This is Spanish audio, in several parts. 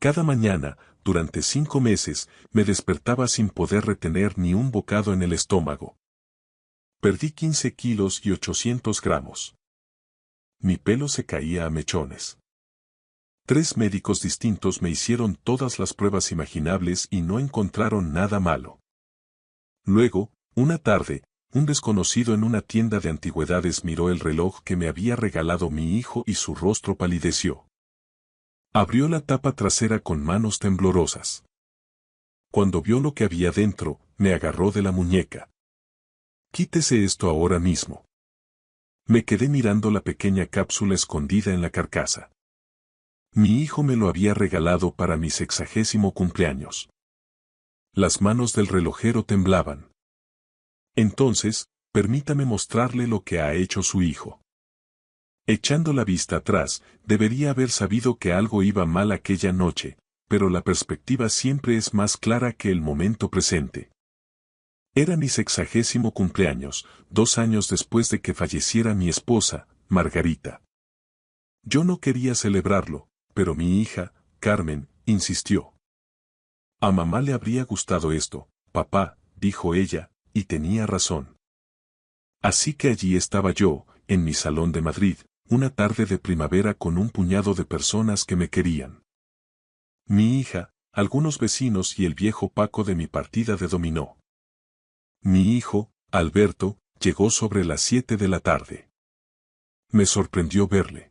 Cada mañana, durante 5 meses, me despertaba sin poder retener ni un bocado en el estómago. Perdí 15 kilos y 800 gramos. Mi pelo se caía a mechones. 3 médicos distintos me hicieron todas las pruebas imaginables y no encontraron nada malo. Luego, una tarde, un desconocido en una tienda de antigüedades miró el reloj que me había regalado mi hijo y su rostro palideció. Abrió la tapa trasera con manos temblorosas. Cuando vio lo que había dentro, me agarró de la muñeca. «Quítese esto ahora mismo». Me quedé mirando la pequeña cápsula escondida en la carcasa. Mi hijo me lo había regalado para mi 60º cumpleaños. Las manos del relojero temblaban. Entonces, permítame mostrarle lo que ha hecho su hijo. Echando la vista atrás, debería haber sabido que algo iba mal aquella noche, pero la perspectiva siempre es más clara que el momento presente. Era mi 60º cumpleaños, 2 años después de que falleciera mi esposa, Margarita. Yo no quería celebrarlo, pero mi hija, Carmen, insistió. «A mamá le habría gustado esto, papá», dijo ella, y tenía razón. Así que allí estaba yo, en mi salón de Madrid, una tarde de primavera con un puñado de personas que me querían. Mi hija, algunos vecinos y el viejo Paco de mi partida de dominó. Mi hijo, Alberto, llegó sobre las 7 de la tarde. Me sorprendió verle.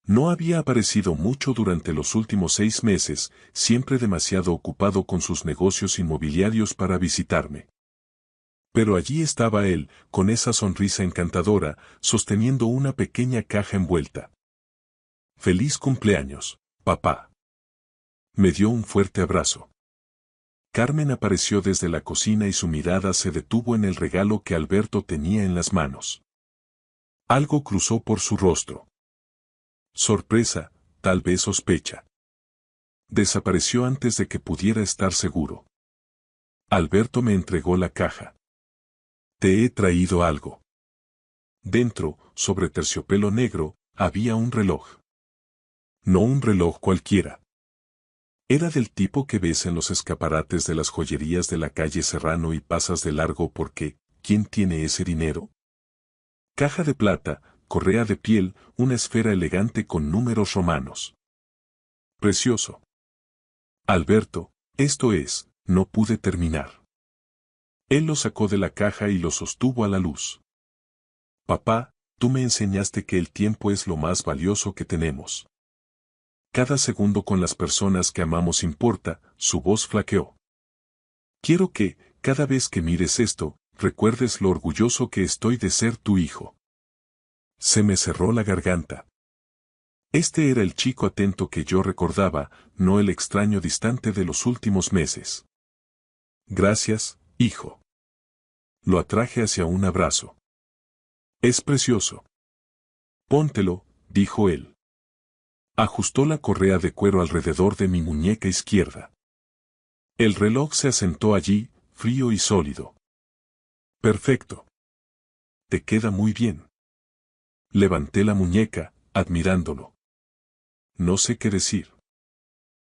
No había aparecido mucho durante los últimos 6 meses, siempre demasiado ocupado con sus negocios inmobiliarios para visitarme. Pero allí estaba él, con esa sonrisa encantadora, sosteniendo una pequeña caja envuelta. «Feliz cumpleaños, papá». Me dio un fuerte abrazo. Carmen apareció desde la cocina y su mirada se detuvo en el regalo que Alberto tenía en las manos. Algo cruzó por su rostro. Sorpresa, tal vez sospecha. Desapareció antes de que pudiera estar seguro. Alberto me entregó la caja. «Te he traído algo». Dentro, sobre terciopelo negro, había un reloj. No un reloj cualquiera. Era del tipo que ves en los escaparates de las joyerías de la calle Serrano y pasas de largo porque, ¿quién tiene ese dinero? Caja de plata, correa de piel, una esfera elegante con números romanos. Precioso. «Alberto, esto es», no pude terminar. Él lo sacó de la caja y lo sostuvo a la luz. «Papá, tú me enseñaste que el tiempo es lo más valioso que tenemos. Cada segundo con las personas que amamos importa», su voz flaqueó. «Quiero que, cada vez que mires esto, recuerdes lo orgulloso que estoy de ser tu hijo». Se me cerró la garganta. Este era el chico atento que yo recordaba, no el extraño distante de los últimos meses. «Gracias, hijo». Lo atraje hacia un abrazo. «Es precioso». «Póntelo», dijo él. Ajustó la correa de cuero alrededor de mi muñeca izquierda. El reloj se asentó allí, frío y sólido. «Perfecto. Te queda muy bien». Levanté la muñeca, admirándolo. No sé qué decir.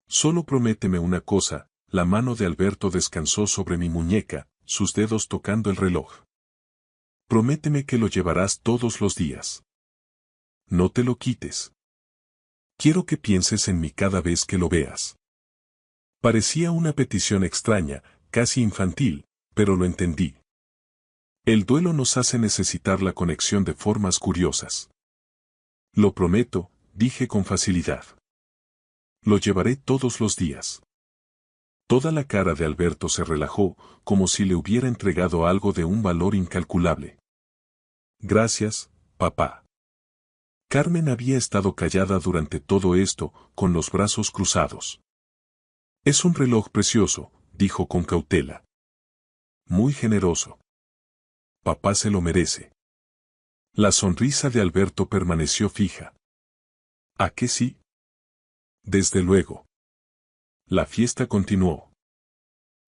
«Solo prométeme una cosa», la mano de Alberto descansó sobre mi muñeca, sus dedos tocando el reloj. «Prométeme que lo llevarás todos los días. No te lo quites. Quiero que pienses en mí cada vez que lo veas». Parecía una petición extraña, casi infantil, pero lo entendí. El duelo nos hace necesitar la conexión de formas curiosas. «Lo prometo», dije con facilidad. «Lo llevaré todos los días». Toda la cara de Alberto se relajó, como si le hubiera entregado algo de un valor incalculable. «Gracias, papá». Carmen había estado callada durante todo esto, con los brazos cruzados. «Es un reloj precioso», dijo con cautela. «Muy generoso. Papá se lo merece». La sonrisa de Alberto permaneció fija. «¿A qué sí?» «Desde luego». La fiesta continuó.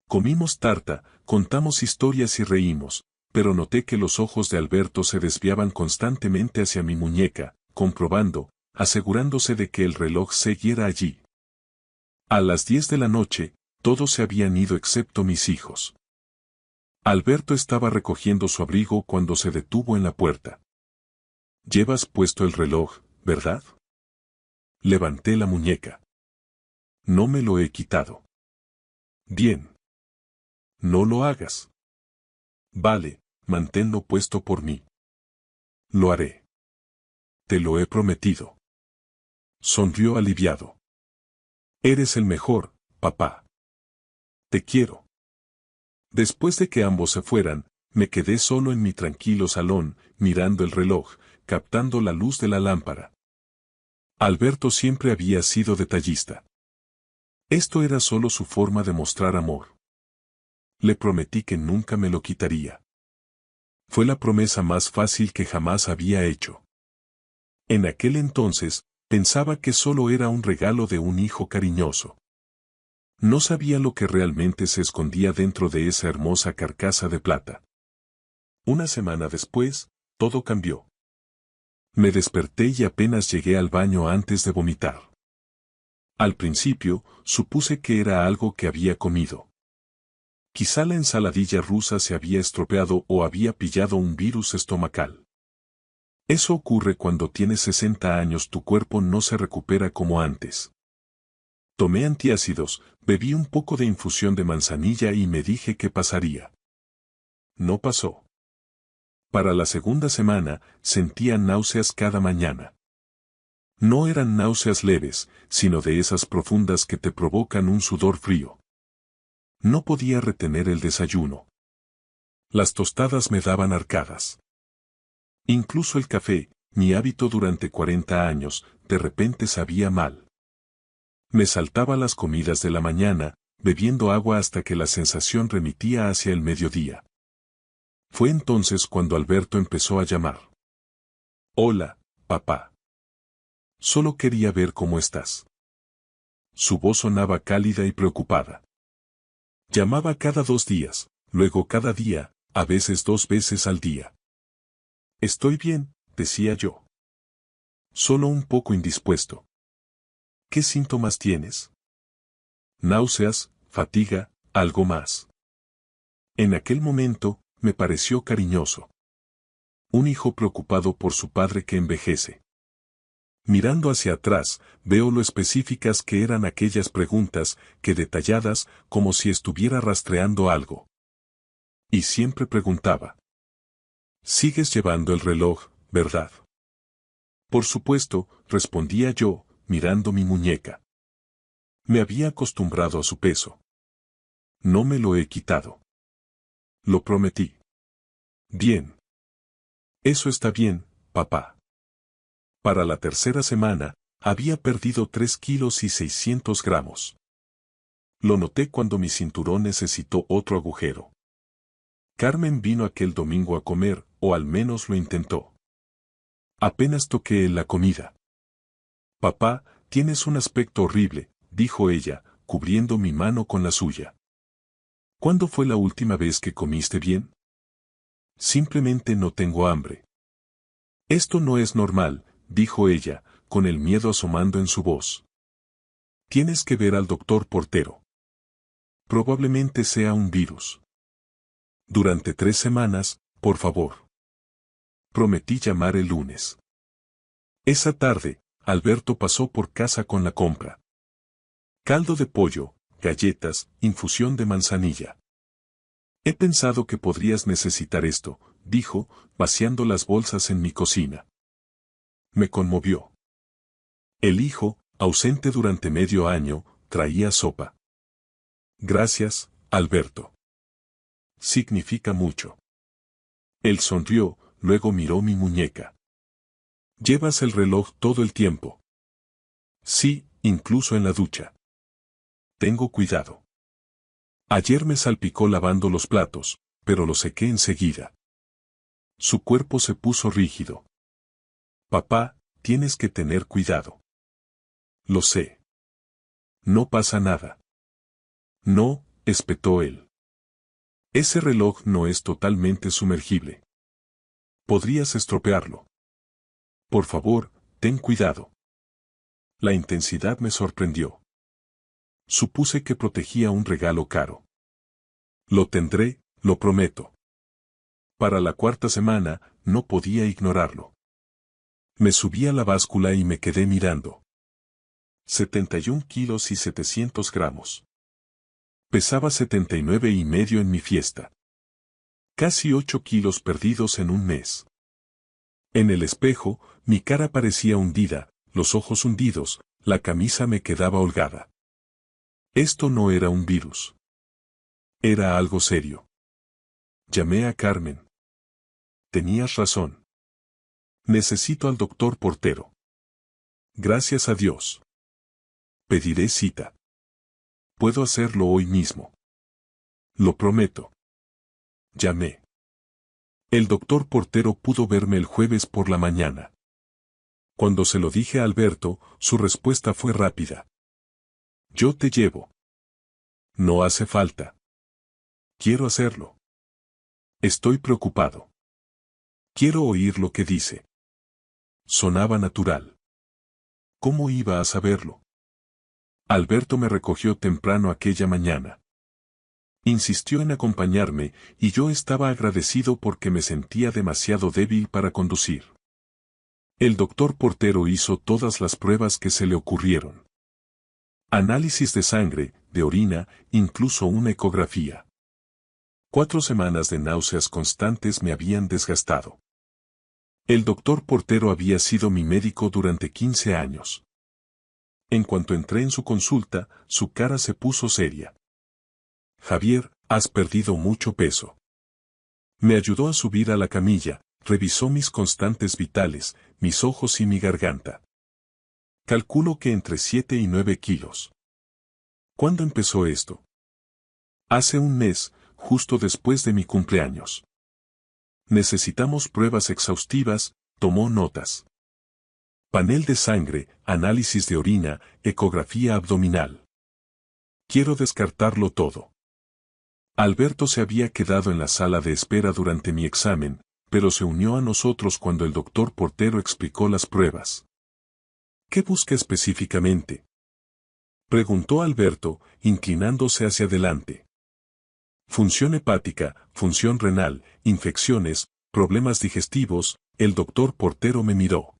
Comimos tarta, contamos historias y reímos, pero noté que los ojos de Alberto se desviaban constantemente hacia mi muñeca, comprobando, asegurándose de que el reloj siguiera allí. A las 10 de la noche, todos se habían ido excepto mis hijos. Alberto estaba recogiendo su abrigo cuando se detuvo en la puerta. «Llevas puesto el reloj, ¿verdad?» Levanté la muñeca. «No me lo he quitado». «Bien. No lo hagas». «Vale, manténlo puesto por mí». «Lo haré». «Te lo he prometido». Sonrió aliviado. «Eres el mejor, papá. Te quiero». Después de que ambos se fueran, me quedé solo en mi tranquilo salón, mirando el reloj, captando la luz de la lámpara. Alberto siempre había sido detallista. Esto era solo su forma de mostrar amor. Le prometí que nunca me lo quitaría. Fue la promesa más fácil que jamás había hecho. En aquel entonces, pensaba que solo era un regalo de un hijo cariñoso. No sabía lo que realmente se escondía dentro de esa hermosa carcasa de plata. Una semana después, todo cambió. Me desperté y apenas llegué al baño antes de vomitar. Al principio, supuse que era algo que había comido. Quizá la ensaladilla rusa se había estropeado o había pillado un virus estomacal. Eso ocurre cuando tienes 60 años, tu cuerpo no se recupera como antes. Tomé antiácidos, bebí un poco de infusión de manzanilla y me dije que pasaría. No pasó. Para la segunda semana, sentía náuseas cada mañana. No eran náuseas leves, sino de esas profundas que te provocan un sudor frío. No podía retener el desayuno. Las tostadas me daban arcadas. Incluso el café, mi hábito durante 40 años, de repente sabía mal. Me saltaba las comidas de la mañana, bebiendo agua hasta que la sensación remitía hacia el mediodía. Fue entonces cuando Alberto empezó a llamar. «Hola, papá. Solo quería ver cómo estás». Su voz sonaba cálida y preocupada. Llamaba cada 2 días, luego cada día, a veces 2 veces al día. «Estoy bien», decía yo. «Solo un poco indispuesto». «¿Qué síntomas tienes?» «Náuseas, fatiga, algo más». En aquel momento, me pareció cariñoso. Un hijo preocupado por su padre que envejece. Mirando hacia atrás, veo lo específicas que eran aquellas preguntas, que detalladas, como si estuviera rastreando algo. Y siempre preguntaba. «Sigues llevando el reloj, ¿verdad?» «Por supuesto», respondía yo, mirando mi muñeca. Me había acostumbrado a su peso. No me lo he quitado. Lo prometí. «Bien. Eso está bien, papá». Para la tercera semana, había perdido 3 kilos y 600 gramos. Lo noté cuando mi cinturón necesitó otro agujero. Carmen vino aquel domingo a comer, o al menos lo intentó. Apenas toqué la comida. «Papá, tienes un aspecto horrible», dijo ella, cubriendo mi mano con la suya. «¿Cuándo fue la última vez que comiste bien?» «Simplemente no tengo hambre». «Esto no es normal», dijo ella, con el miedo asomando en su voz. «Tienes que ver al doctor Portero. Probablemente sea un virus. Durante 3 semanas, por favor». Prometí llamar el lunes. Esa tarde, Alberto pasó por casa con la compra. Caldo de pollo, galletas, infusión de manzanilla. «He pensado que podrías necesitar esto», dijo, vaciando las bolsas en mi cocina. Me conmovió. El hijo, ausente durante medio año, traía sopa. «Gracias, Alberto. Significa mucho». Él sonrió, luego miró mi muñeca. «¿Llevas el reloj todo el tiempo?» «Sí, incluso en la ducha». «Tengo cuidado». «Ayer me salpicó lavando los platos, pero lo sequé enseguida». Su cuerpo se puso rígido. «Papá, tienes que tener cuidado». «Lo sé». «No pasa nada». «No», espetó él. «Ese reloj no es totalmente sumergible. Podrías estropearlo. Por favor, ten cuidado». La intensidad me sorprendió. Supuse que protegía un regalo caro. Lo tendré, lo prometo. Para la cuarta semana, no podía ignorarlo. Me subí a la báscula y me quedé mirando. 71 kilos y 700 gramos. Pesaba 79,5 en mi fiesta. Casi 8 kilos perdidos en un mes. En el espejo, mi cara parecía hundida, los ojos hundidos, la camisa me quedaba holgada. Esto no era un virus. Era algo serio. Llamé a Carmen. Tenías razón. Necesito al doctor Portero. Gracias a Dios. Pediré cita. Puedo hacerlo hoy mismo. Lo prometo. Llamé. El doctor Portero pudo verme el jueves por la mañana. Cuando se lo dije a Alberto, su respuesta fue rápida. Yo te llevo. No hace falta. Quiero hacerlo. Estoy preocupado. Quiero oír lo que dice. Sonaba natural. ¿Cómo iba a saberlo? Alberto me recogió temprano aquella mañana. Insistió en acompañarme y yo estaba agradecido porque me sentía demasiado débil para conducir. El doctor Portero hizo todas las pruebas que se le ocurrieron. Análisis de sangre, de orina, incluso una ecografía. 4 semanas de náuseas constantes me habían desgastado. El doctor Portero había sido mi médico durante 15 años. En cuanto entré en su consulta, su cara se puso seria. Javier, has perdido mucho peso. Me ayudó a subir a la camilla, revisó mis constantes vitales, mis ojos y mi garganta. Calculo que entre 7 y 9 kilos. ¿Cuándo empezó esto? Hace un mes, justo después de mi cumpleaños. Necesitamos pruebas exhaustivas, tomó notas. Panel de sangre, análisis de orina, ecografía abdominal. Quiero descartarlo todo. Alberto se había quedado en la sala de espera durante mi examen, pero se unió a nosotros cuando el doctor Portero explicó las pruebas. ¿Qué busca específicamente? Preguntó Alberto, inclinándose hacia adelante. Función hepática, función renal, infecciones, problemas digestivos, el doctor Portero me miró.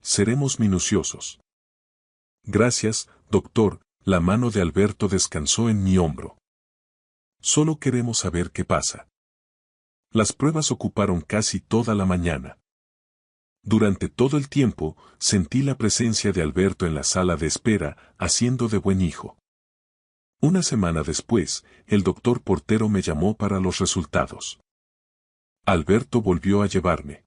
Seremos minuciosos. Gracias, doctor, la mano de Alberto descansó en mi hombro. Solo queremos saber qué pasa. Las pruebas ocuparon casi toda la mañana. Durante todo el tiempo, sentí la presencia de Alberto en la sala de espera, haciendo de buen hijo. Una semana después, el doctor Portero me llamó para los resultados. Alberto volvió a llevarme.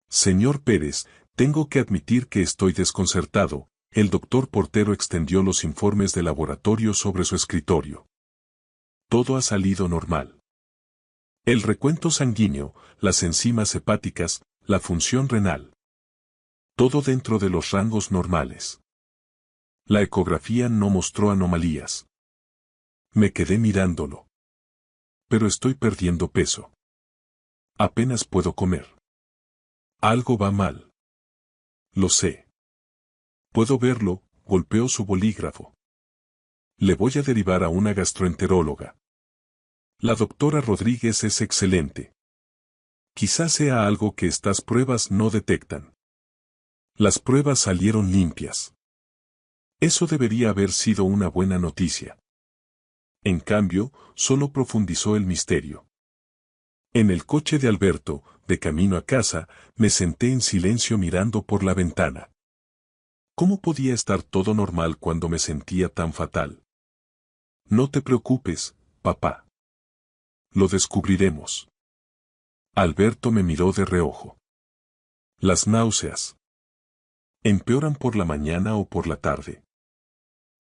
Señor Pérez, tengo que admitir que estoy desconcertado. El doctor Portero extendió los informes de laboratorio sobre su escritorio. Todo ha salido normal. El recuento sanguíneo, las enzimas hepáticas, la función renal. Todo dentro de los rangos normales. La ecografía no mostró anomalías. Me quedé mirándolo. Pero estoy perdiendo peso. Apenas puedo comer. Algo va mal. Lo sé. Puedo verlo, golpeó su bolígrafo. Le voy a derivar a una gastroenteróloga. La doctora Rodríguez es excelente. Quizás sea algo que estas pruebas no detectan. Las pruebas salieron limpias. Eso debería haber sido una buena noticia. En cambio, solo profundizó el misterio. En el coche de Alberto, de camino a casa, me senté en silencio mirando por la ventana. ¿Cómo podía estar todo normal cuando me sentía tan fatal? No te preocupes, papá. Lo descubriremos. Alberto me miró de reojo. Las náuseas. ¿Empeoran por la mañana o por la tarde?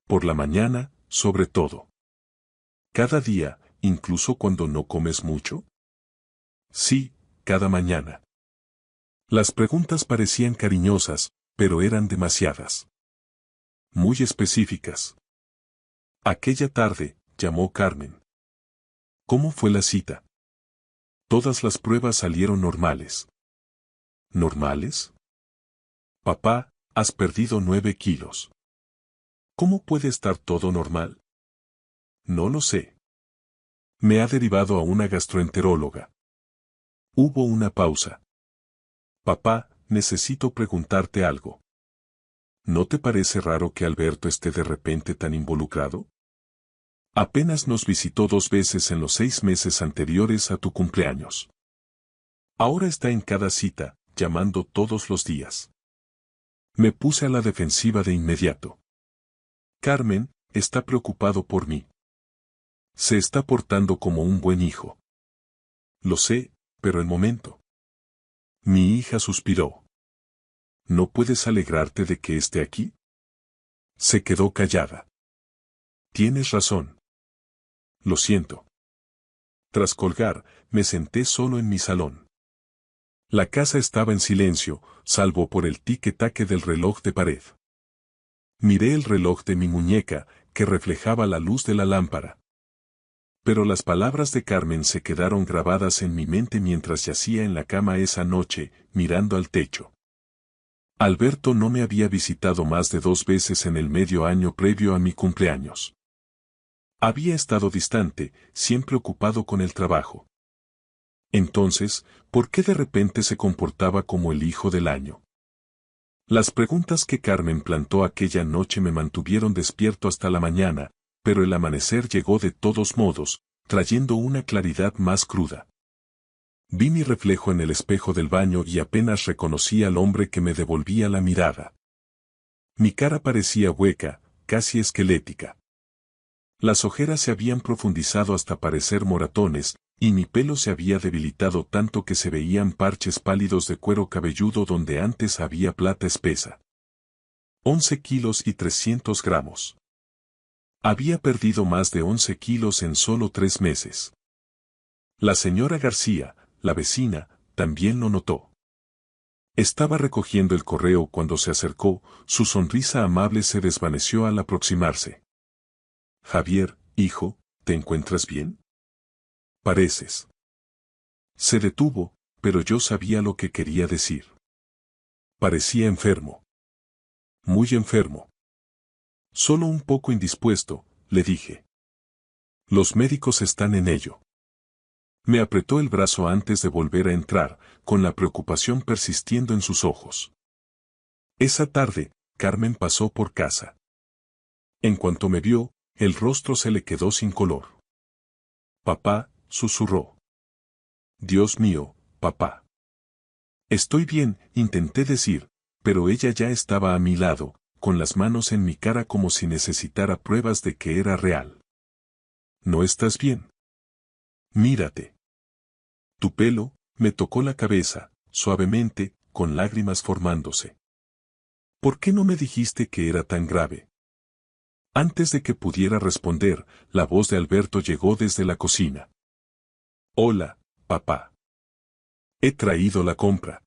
Por la mañana, sobre todo. ¿Cada día, incluso cuando no comes mucho? Sí, cada mañana. Las preguntas parecían cariñosas, pero eran demasiadas. Muy específicas. Aquella tarde, llamó Carmen. ¿Cómo fue la cita? Todas las pruebas salieron normales. ¿Normales? Papá, has perdido 9 kilos. ¿Cómo puede estar todo normal? No lo sé. Me ha derivado a una gastroenteróloga. Hubo una pausa. Papá, necesito preguntarte algo. ¿No te parece raro que Alberto esté de repente tan involucrado? Apenas nos visitó 2 veces en los 6 meses anteriores a tu cumpleaños. Ahora está en cada cita, llamando todos los días. Me puse a la defensiva de inmediato. Carmen, está preocupado por mí. Se está portando como un buen hijo. Lo sé, pero el momento. Mi hija suspiró. ¿No puedes alegrarte de que esté aquí? Se quedó callada. Tienes razón. Lo siento. Tras colgar, me senté solo en mi salón. La casa estaba en silencio, salvo por el tique-taque del reloj de pared. Miré el reloj de mi muñeca, que reflejaba la luz de la lámpara. Pero las palabras de Carmen se quedaron grabadas en mi mente mientras yacía en la cama esa noche, mirando al techo. Alberto no me había visitado más de 2 veces en el medio año previo a mi cumpleaños. Había estado distante, siempre ocupado con el trabajo. Entonces, ¿por qué de repente se comportaba como el hijo del año? Las preguntas que Carmen plantó aquella noche me mantuvieron despierto hasta la mañana, pero el amanecer llegó de todos modos, trayendo una claridad más cruda. Vi mi reflejo en el espejo del baño y apenas reconocí al hombre que me devolvía la mirada. Mi cara parecía hueca, casi esquelética. Las ojeras se habían profundizado hasta parecer moratones, y mi pelo se había debilitado tanto que se veían parches pálidos de cuero cabelludo donde antes había plata espesa. 11 kilos y 300 gramos. Había perdido más de 11 kilos en solo 3 meses. La señora García, la vecina, también lo notó. Estaba recogiendo el correo cuando se acercó, su sonrisa amable se desvaneció al aproximarse. Javier, hijo, ¿te encuentras bien? Pareces. Se detuvo, pero yo sabía lo que quería decir. Parecía enfermo. Muy enfermo. Solo un poco indispuesto, le dije. Los médicos están en ello. Me apretó el brazo antes de volver a entrar, con la preocupación persistiendo en sus ojos. Esa tarde, Carmen pasó por casa. En cuanto me vio, el rostro se le quedó sin color. Papá, susurró. Dios mío, papá. Estoy bien, intenté decir, pero ella ya estaba a mi lado, con las manos en mi cara como si necesitara pruebas de que era real. ¿No estás bien? Mírate. Tu pelo, me tocó la cabeza, suavemente, con lágrimas formándose. ¿Por qué no me dijiste que era tan grave? Antes de que pudiera responder, la voz de Alberto llegó desde la cocina. Hola, papá. He traído la compra.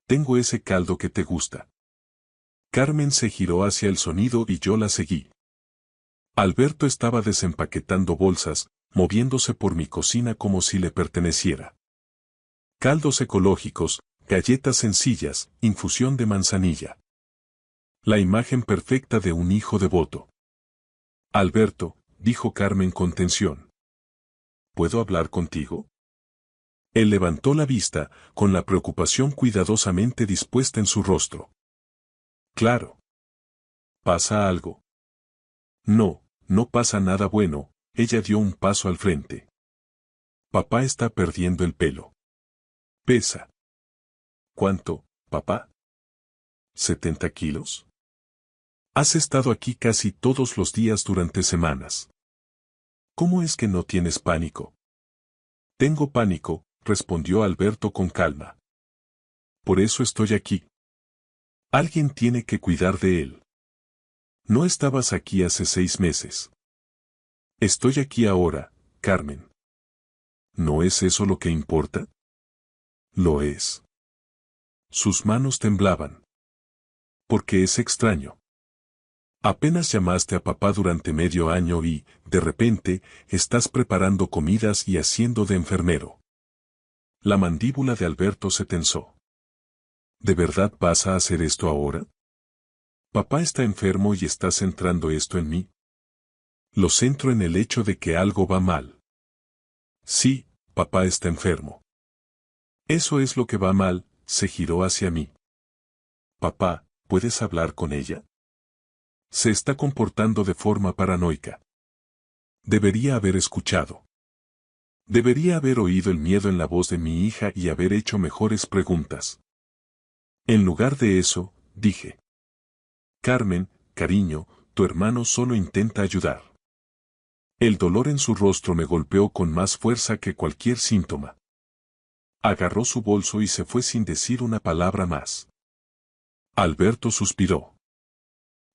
Tengo ese caldo que te gusta. Carmen se giró hacia el sonido y yo la seguí. Alberto estaba desempaquetando bolsas, moviéndose por mi cocina como si le perteneciera. Caldos ecológicos, galletas sencillas, infusión de manzanilla. La imagen perfecta de un hijo devoto. Alberto, dijo Carmen con tensión. ¿Puedo hablar contigo? Él levantó la vista, con la preocupación cuidadosamente dispuesta en su rostro. Claro. ¿Pasa algo? No, no pasa nada bueno, ella dio un paso al frente. Papá está perdiendo el pelo. Pesa. ¿Cuánto, papá? ¿70 kilos? Has estado aquí casi todos los días durante semanas. ¿Cómo es que no tienes pánico? Tengo pánico, respondió Alberto con calma. Por eso estoy aquí. Alguien tiene que cuidar de él. No estabas aquí hace 6 meses. Estoy aquí ahora, Carmen. ¿No es eso lo que importa? Lo es. Sus manos temblaban. Porque es extraño. Apenas llamaste a papá durante medio año y, de repente, estás preparando comidas y haciendo de enfermero. La mandíbula de Alberto se tensó. ¿De verdad vas a hacer esto ahora? Papá está enfermo y está centrando esto en mí. Lo centro en el hecho de que algo va mal. Sí, papá está enfermo. Eso es lo que va mal, se giró hacia mí. Papá, ¿puedes hablar con ella? Se está comportando de forma paranoica. Debería haber escuchado. Debería haber oído el miedo en la voz de mi hija y haber hecho mejores preguntas. En lugar de eso, dije. Carmen, cariño, tu hermano solo intenta ayudar. El dolor en su rostro me golpeó con más fuerza que cualquier síntoma. Agarró su bolso y se fue sin decir una palabra más. Alberto suspiró.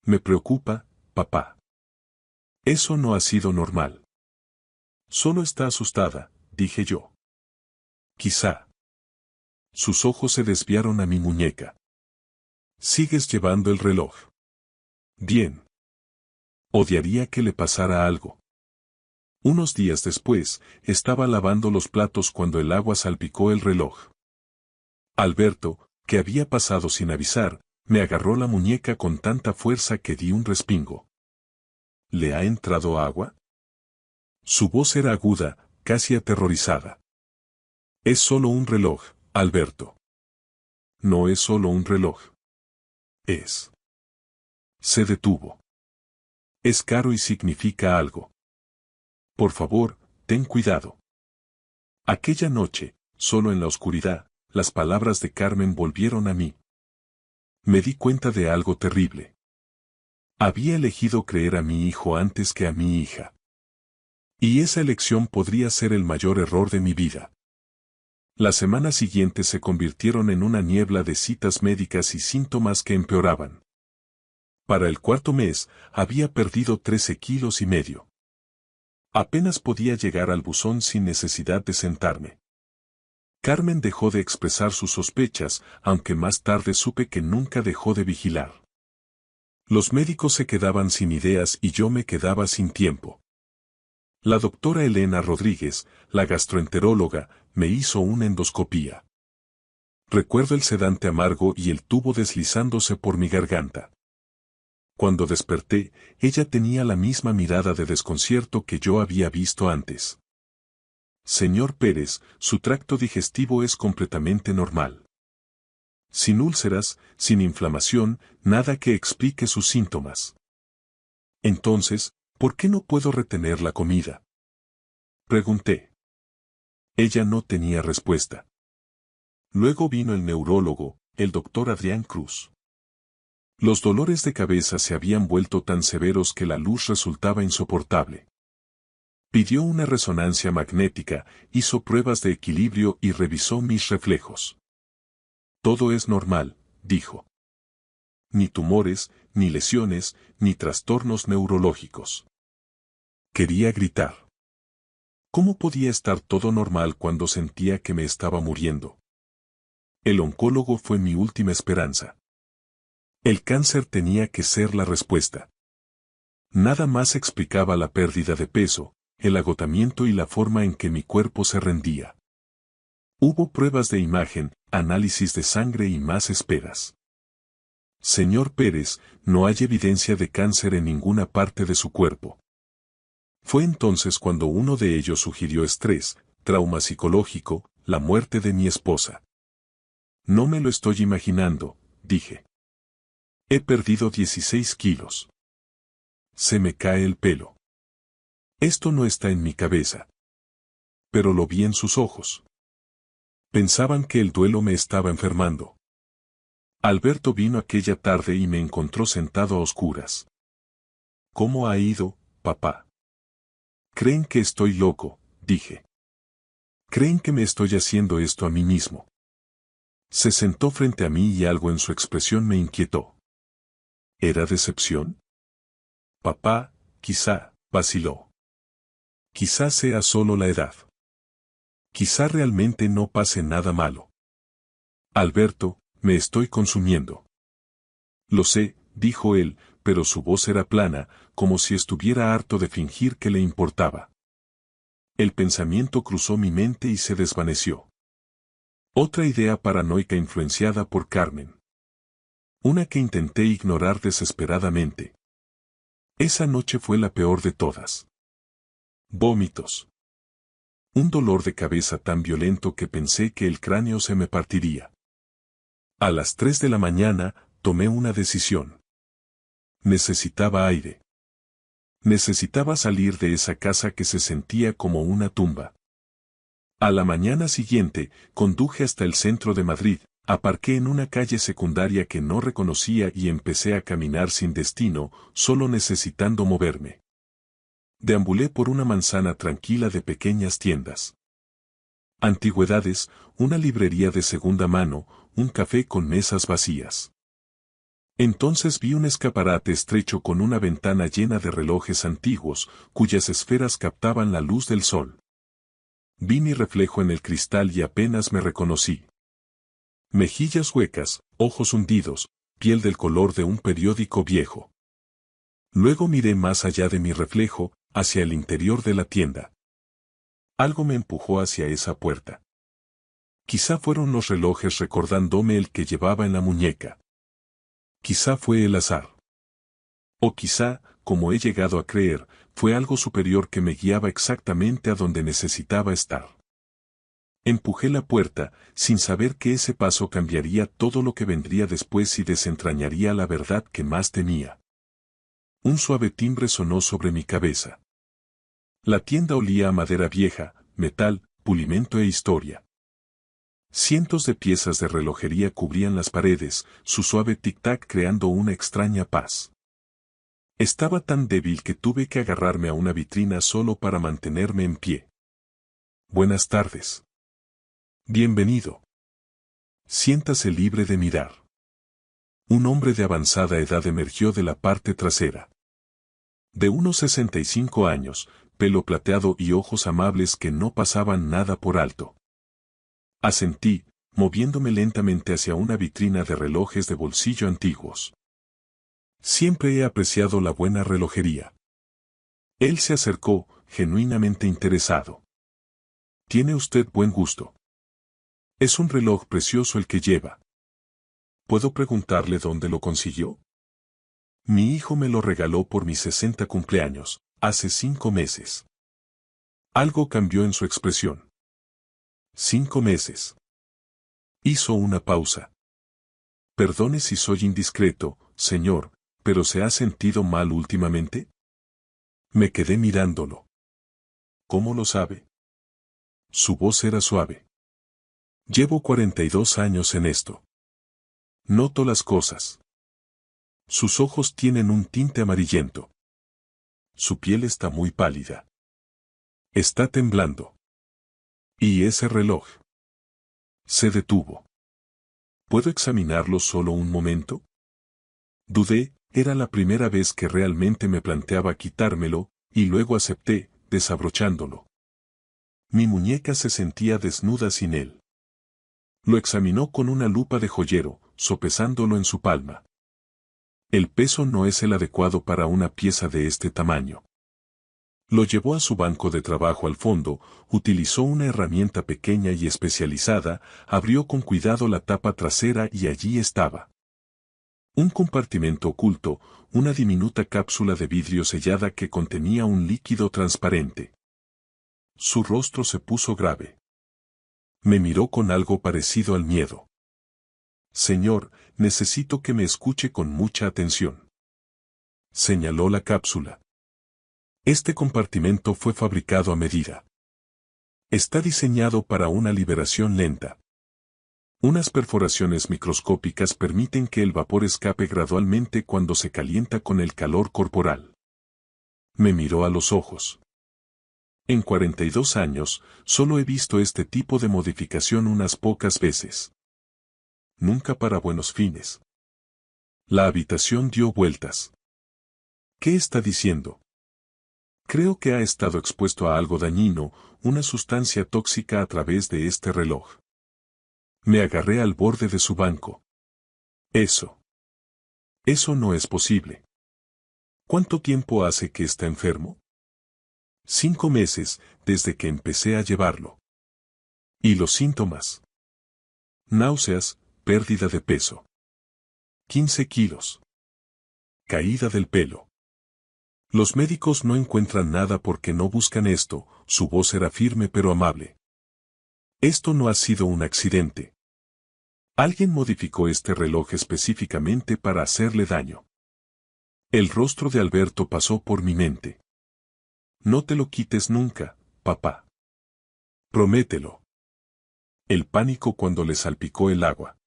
Me preocupa, papá. Eso no ha sido normal. Solo está asustada, dije yo. Quizá. Sus ojos se desviaron a mi muñeca. ¿Sigues llevando el reloj? Bien. Odiaría que le pasara algo. Unos días después, estaba lavando los platos cuando el agua salpicó el reloj. Alberto, que había pasado sin avisar, me agarró la muñeca con tanta fuerza que di un respingo. ¿Le ha entrado agua? Su voz era aguda, casi aterrorizada. Es solo un reloj, Alberto. No es solo un reloj. Es. Se detuvo. Es caro y significa algo. Por favor, ten cuidado. Aquella noche, solo en la oscuridad, las palabras de Carmen volvieron a mí. Me di cuenta de algo terrible. Había elegido creer a mi hijo antes que a mi hija. Y esa elección podría ser el mayor error de mi vida. Las semanas siguientes se convirtieron en una niebla de citas médicas y síntomas que empeoraban. Para el cuarto mes, había perdido 13,5 kilos. Apenas podía llegar al buzón sin necesidad de sentarme. Carmen dejó de expresar sus sospechas, aunque más tarde supe que nunca dejó de vigilar. Los médicos se quedaban sin ideas y yo me quedaba sin tiempo. La doctora Elena Rodríguez, la gastroenteróloga, me hizo una endoscopía. Recuerdo el sedante amargo y el tubo deslizándose por mi garganta. Cuando desperté, ella tenía la misma mirada de desconcierto que yo había visto antes. Señor Pérez, su tracto digestivo es completamente normal. Sin úlceras, sin inflamación, nada que explique sus síntomas. Entonces, ¿por qué no puedo retener la comida? Pregunté. Ella no tenía respuesta. Luego vino el neurólogo, el doctor Adrián Cruz. Los dolores de cabeza se habían vuelto tan severos que la luz resultaba insoportable. Pidió una resonancia magnética, hizo pruebas de equilibrio y revisó mis reflejos. Todo es normal, dijo. Ni tumores, ni lesiones, ni trastornos neurológicos. Quería gritar. ¿Cómo podía estar todo normal cuando sentía que me estaba muriendo? El oncólogo fue mi última esperanza. El cáncer tenía que ser la respuesta. Nada más explicaba la pérdida de peso, el agotamiento y la forma en que mi cuerpo se rendía. Hubo pruebas de imagen, análisis de sangre y más esperas. Señor Pérez, no hay evidencia de cáncer en ninguna parte de su cuerpo. Fue entonces cuando uno de ellos sugirió estrés, trauma psicológico, la muerte de mi esposa. No me lo estoy imaginando, dije. He perdido 16 kilos. Se me cae el pelo. Esto no está en mi cabeza. Pero lo vi en sus ojos. Pensaban que el duelo me estaba enfermando. Alberto vino aquella tarde y me encontró sentado a oscuras. ¿Cómo ha ido, papá? Creen que estoy loco, dije. Creen que me estoy haciendo esto a mí mismo. Se sentó frente a mí y algo en su expresión me inquietó. ¿Era decepción? Papá, quizá, vaciló. Quizá sea solo la edad. Quizá realmente no pase nada malo. Alberto, me estoy consumiendo. Lo sé, dijo él, pero su voz era plana, como si estuviera harto de fingir que le importaba. El pensamiento cruzó mi mente y se desvaneció. Otra idea paranoica influenciada por Carmen. Una que intenté ignorar desesperadamente. Esa noche fue la peor de todas. Vómitos. Un dolor de cabeza tan violento que pensé que el cráneo se me partiría. A las 3 de la mañana, tomé una decisión. Necesitaba aire. Necesitaba salir de esa casa que se sentía como una tumba. A la mañana siguiente, conduje hasta el centro de Madrid, aparqué en una calle secundaria que no reconocía y empecé a caminar sin destino, solo necesitando moverme. Deambulé por una manzana tranquila de pequeñas tiendas. Antigüedades, una librería de segunda mano, un café con mesas vacías. Entonces vi un escaparate estrecho con una ventana llena de relojes antiguos, cuyas esferas captaban la luz del sol. Vi mi reflejo en el cristal y apenas me reconocí. Mejillas huecas, ojos hundidos, piel del color de un periódico viejo. Luego miré más allá de mi reflejo, hacia el interior de la tienda. Algo me empujó hacia esa puerta. Quizá fueron los relojes recordándome el que llevaba en la muñeca. Quizá fue el azar. O quizá, como he llegado a creer, fue algo superior que me guiaba exactamente a donde necesitaba estar. Empujé la puerta, sin saber que ese paso cambiaría todo lo que vendría después y desentrañaría la verdad que más temía. Un suave timbre sonó sobre mi cabeza. La tienda olía a madera vieja, metal, pulimento e historia. Cientos de piezas de relojería cubrían las paredes, su suave tic-tac creando una extraña paz. Estaba tan débil que tuve que agarrarme a una vitrina solo para mantenerme en pie. Buenas tardes. Bienvenido. Siéntase libre de mirar. Un hombre de avanzada edad emergió de la parte trasera. De unos 65 años, pelo plateado y ojos amables que no pasaban nada por alto. Asentí, moviéndome lentamente hacia una vitrina de relojes de bolsillo antiguos. Siempre he apreciado la buena relojería. Él se acercó, genuinamente interesado. Tiene usted buen gusto. Es un reloj precioso el que lleva. ¿Puedo preguntarle dónde lo consiguió? Mi hijo me lo regaló por mis 60 cumpleaños, hace 5 meses. Algo cambió en su expresión. 5 meses. Hizo una pausa. Perdone si soy indiscreto, señor, pero ¿se ha sentido mal últimamente? Me quedé mirándolo. ¿Cómo lo sabe? Su voz era suave. Llevo 42 años en esto. Noto las cosas. Sus ojos tienen un tinte amarillento. Su piel está muy pálida. Está temblando. ¿Y ese reloj? Se detuvo. ¿Puedo examinarlo solo un momento? Dudé, era la primera vez que realmente me planteaba quitármelo, y luego acepté, desabrochándolo. Mi muñeca se sentía desnuda sin él. Lo examinó con una lupa de joyero, sopesándolo en su palma. El peso no es el adecuado para una pieza de este tamaño. Lo llevó a su banco de trabajo al fondo, utilizó una herramienta pequeña y especializada, abrió con cuidado la tapa trasera y allí estaba. Un compartimento oculto, una diminuta cápsula de vidrio sellada que contenía un líquido transparente. Su rostro se puso grave. Me miró con algo parecido al miedo. Señor, necesito que me escuche con mucha atención. Señaló la cápsula. Este compartimento fue fabricado a medida. Está diseñado para una liberación lenta. Unas perforaciones microscópicas permiten que el vapor escape gradualmente cuando se calienta con el calor corporal. Me miró a los ojos. En 42 años, solo he visto este tipo de modificación unas pocas veces. Nunca para buenos fines. La habitación dio vueltas. ¿Qué está diciendo? Creo que ha estado expuesto a algo dañino, una sustancia tóxica a través de este reloj. Me agarré al borde de su banco. Eso no es posible. ¿Cuánto tiempo hace que está enfermo? 5 meses, desde que empecé a llevarlo. ¿Y los síntomas? Náuseas, pérdida de peso. 15 kilos. Caída del pelo. Los médicos no encuentran nada porque no buscan esto, su voz era firme pero amable. Esto no ha sido un accidente. Alguien modificó este reloj específicamente para hacerle daño. El rostro de Alberto pasó por mi mente. No te lo quites nunca, papá. Promételo. El pánico cuando le salpicó el agua.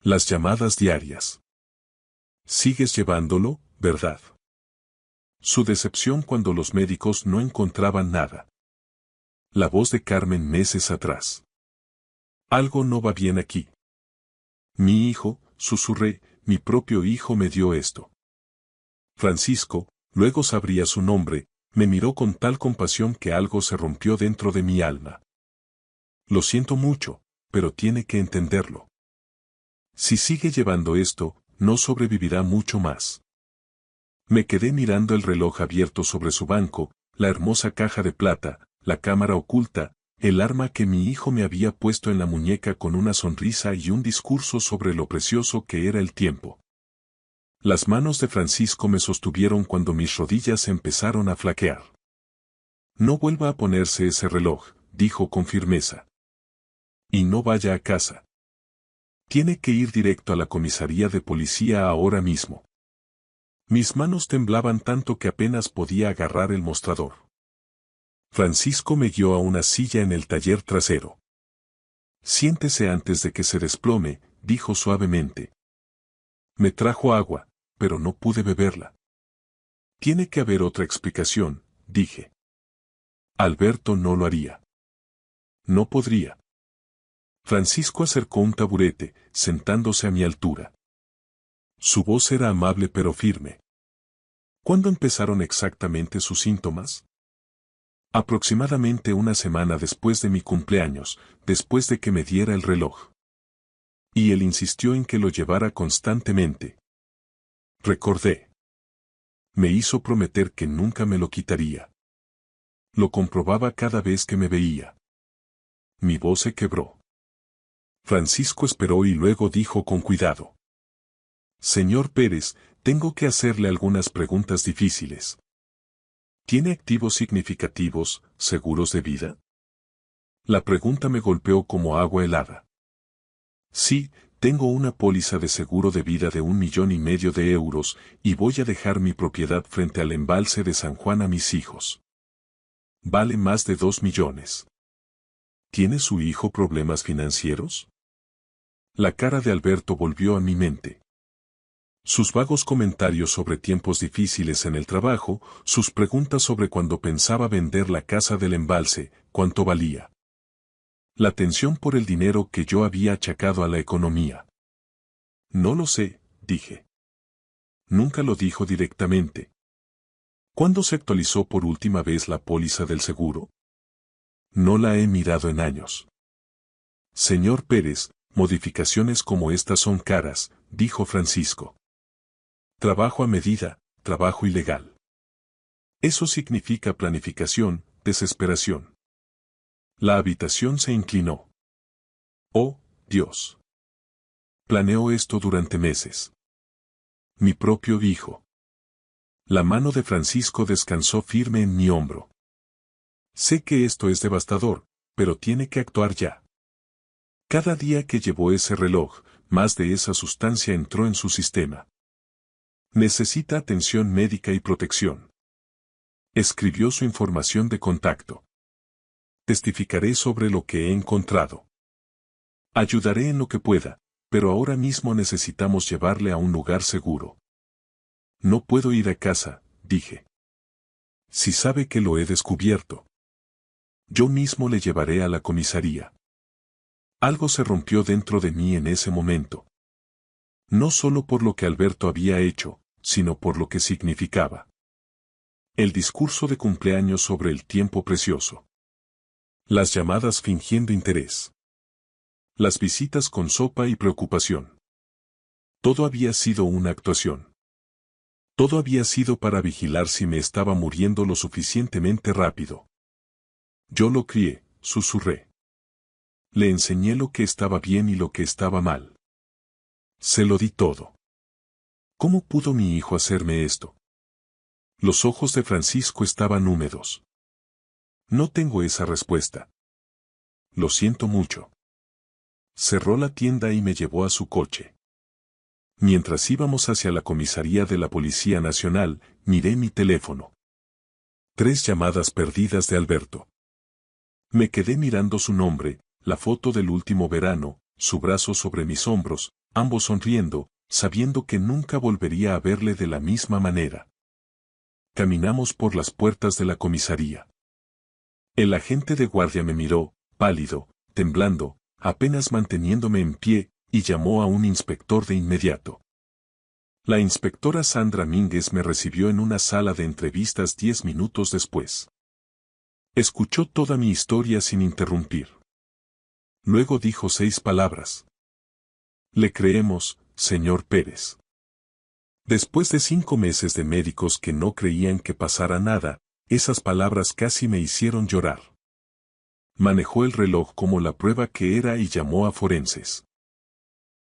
Las llamadas diarias. Sigues llevándolo, ¿verdad? Su decepción cuando los médicos no encontraban nada. La voz de Carmen meses atrás. Algo no va bien aquí. Mi hijo, susurré, mi propio hijo me dio esto. Francisco, luego sabría su nombre, me miró con tal compasión que algo se rompió dentro de mi alma. Lo siento mucho, pero tiene que entenderlo. Si sigue llevando esto, no sobrevivirá mucho más. Me quedé mirando el reloj abierto sobre su banco, la hermosa caja de plata, la cámara oculta, el arma que mi hijo me había puesto en la muñeca con una sonrisa y un discurso sobre lo precioso que era el tiempo. Las manos de Francisco me sostuvieron cuando mis rodillas empezaron a flaquear. No vuelva a ponerse ese reloj, dijo con firmeza. Y no vaya a casa. Tiene que ir directo a la comisaría de policía ahora mismo. Mis manos temblaban tanto que apenas podía agarrar el mostrador. Francisco me guió a una silla en el taller trasero. Siéntese antes de que se desplome, dijo suavemente. Me trajo agua, pero no pude beberla. Tiene que haber otra explicación, dije. Alberto no lo haría. No podría. Francisco acercó un taburete, sentándose a mi altura. Su voz era amable pero firme. ¿Cuándo empezaron exactamente sus síntomas? Aproximadamente una semana después de mi cumpleaños, después de que me diera el reloj. Y él insistió en que lo llevara constantemente. Recordé. Me hizo prometer que nunca me lo quitaría. Lo comprobaba cada vez que me veía. Mi voz se quebró. Francisco esperó y luego dijo con cuidado. Señor Pérez, tengo que hacerle algunas preguntas difíciles. ¿Tiene activos significativos, seguros de vida? La pregunta me golpeó como agua helada. Sí, tengo una póliza de seguro de vida de 1,5 millones de euros y voy a dejar mi propiedad frente al embalse de San Juan a mis hijos. Vale más de 2 millones. ¿Tiene su hijo problemas financieros? La cara de Alberto volvió a mi mente. Sus vagos comentarios sobre tiempos difíciles en el trabajo, sus preguntas sobre cuando pensaba vender la casa del embalse, cuánto valía. La tensión por el dinero que yo había achacado a la economía. No lo sé, dije. Nunca lo dijo directamente. ¿Cuándo se actualizó por última vez la póliza del seguro? No la he mirado en años. Señor Pérez, modificaciones como estas son caras, dijo Francisco. Trabajo a medida, trabajo ilegal. Eso significa planificación, desesperación. La habitación se inclinó. Oh, Dios. Planeó esto durante meses. Mi propio hijo. La mano de Francisco descansó firme en mi hombro. Sé que esto es devastador, pero tiene que actuar ya. Cada día que llevó ese reloj, más de esa sustancia entró en su sistema. Necesita atención médica y protección. Escribió su información de contacto. Testificaré sobre lo que he encontrado. Ayudaré en lo que pueda, pero ahora mismo necesitamos llevarle a un lugar seguro. No puedo ir a casa, dije. Si sabe que lo he descubierto. Yo mismo le llevaré a la comisaría. Algo se rompió dentro de mí en ese momento. No solo por lo que Alberto había hecho, sino por lo que significaba. El discurso de cumpleaños sobre el tiempo precioso. Las llamadas fingiendo interés. Las visitas con sopa y preocupación. Todo había sido una actuación. Todo había sido para vigilar si me estaba muriendo lo suficientemente rápido. Yo lo crié, susurré. Le enseñé lo que estaba bien y lo que estaba mal. Se lo di todo. ¿Cómo pudo mi hijo hacerme esto? Los ojos de Francisco estaban húmedos. No tengo esa respuesta. Lo siento mucho. Cerró la tienda y me llevó a su coche. Mientras íbamos hacia la comisaría de la Policía Nacional, miré mi teléfono. 3 llamadas perdidas de Alberto. Me quedé mirando su nombre, la foto del último verano, su brazo sobre mis hombros, ambos sonriendo, sabiendo que nunca volvería a verle de la misma manera. Caminamos por las puertas de la comisaría. El agente de guardia me miró, pálido, temblando, apenas manteniéndome en pie, y llamó a un inspector de inmediato. La inspectora Sandra Mínguez me recibió en una sala de entrevistas 10 minutos después. Escuchó toda mi historia sin interrumpir. Luego dijo 6 palabras. Le creemos, señor Pérez. Después de 5 meses de médicos que no creían que pasara nada, esas palabras casi me hicieron llorar. Manejó el reloj como la prueba que era y llamó a forenses.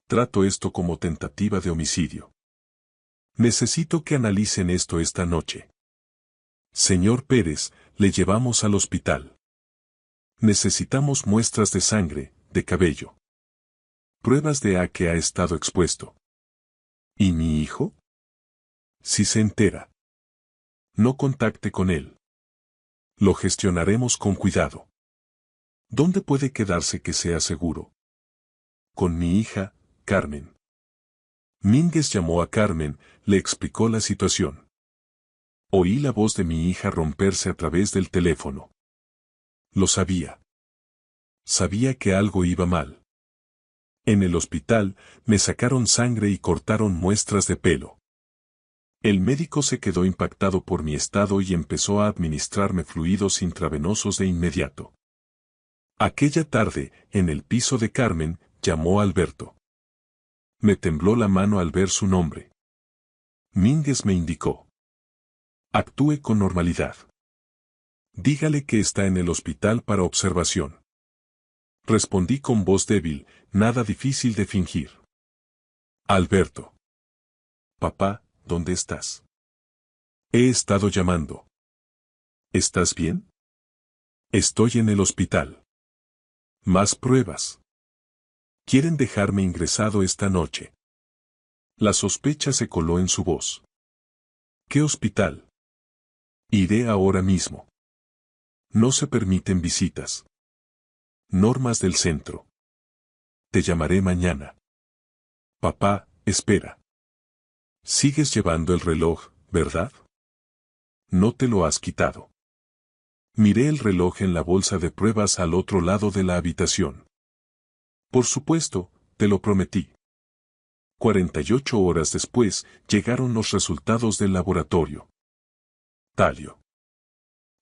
Trato esto como tentativa de homicidio. Necesito que analicen esto esta noche. Señor Pérez, le llevamos al hospital. Necesitamos muestras de sangre, de cabello. Pruebas de a que ha estado expuesto. ¿Y mi hijo? Si se entera. No contacte con él. Lo gestionaremos con cuidado. ¿Dónde puede quedarse que sea seguro? Con mi hija, Carmen. Mínguez llamó a Carmen, le explicó la situación. Oí la voz de mi hija romperse a través del teléfono. Lo sabía. Sabía que algo iba mal. En el hospital, me sacaron sangre y cortaron muestras de pelo. El médico se quedó impactado por mi estado y empezó a administrarme fluidos intravenosos de inmediato. Aquella tarde, en el piso de Carmen, llamó a Alberto. Me tembló la mano al ver su nombre. Mínguez me indicó. Actúe con normalidad. Dígale que está en el hospital para observación. Respondí con voz débil, nada difícil de fingir. Alberto. Papá, ¿dónde estás? He estado llamando. ¿Estás bien? Estoy en el hospital. Más pruebas. Quieren dejarme ingresado esta noche. La sospecha se coló en su voz. ¿Qué hospital? Iré ahora mismo. No se permiten visitas. Normas del centro. Te llamaré mañana. Papá, espera. Sigues llevando el reloj, ¿verdad? No te lo has quitado. Miré el reloj en la bolsa de pruebas al otro lado de la habitación. Por supuesto, te lo prometí. 48 horas después, llegaron los resultados del laboratorio. Talio.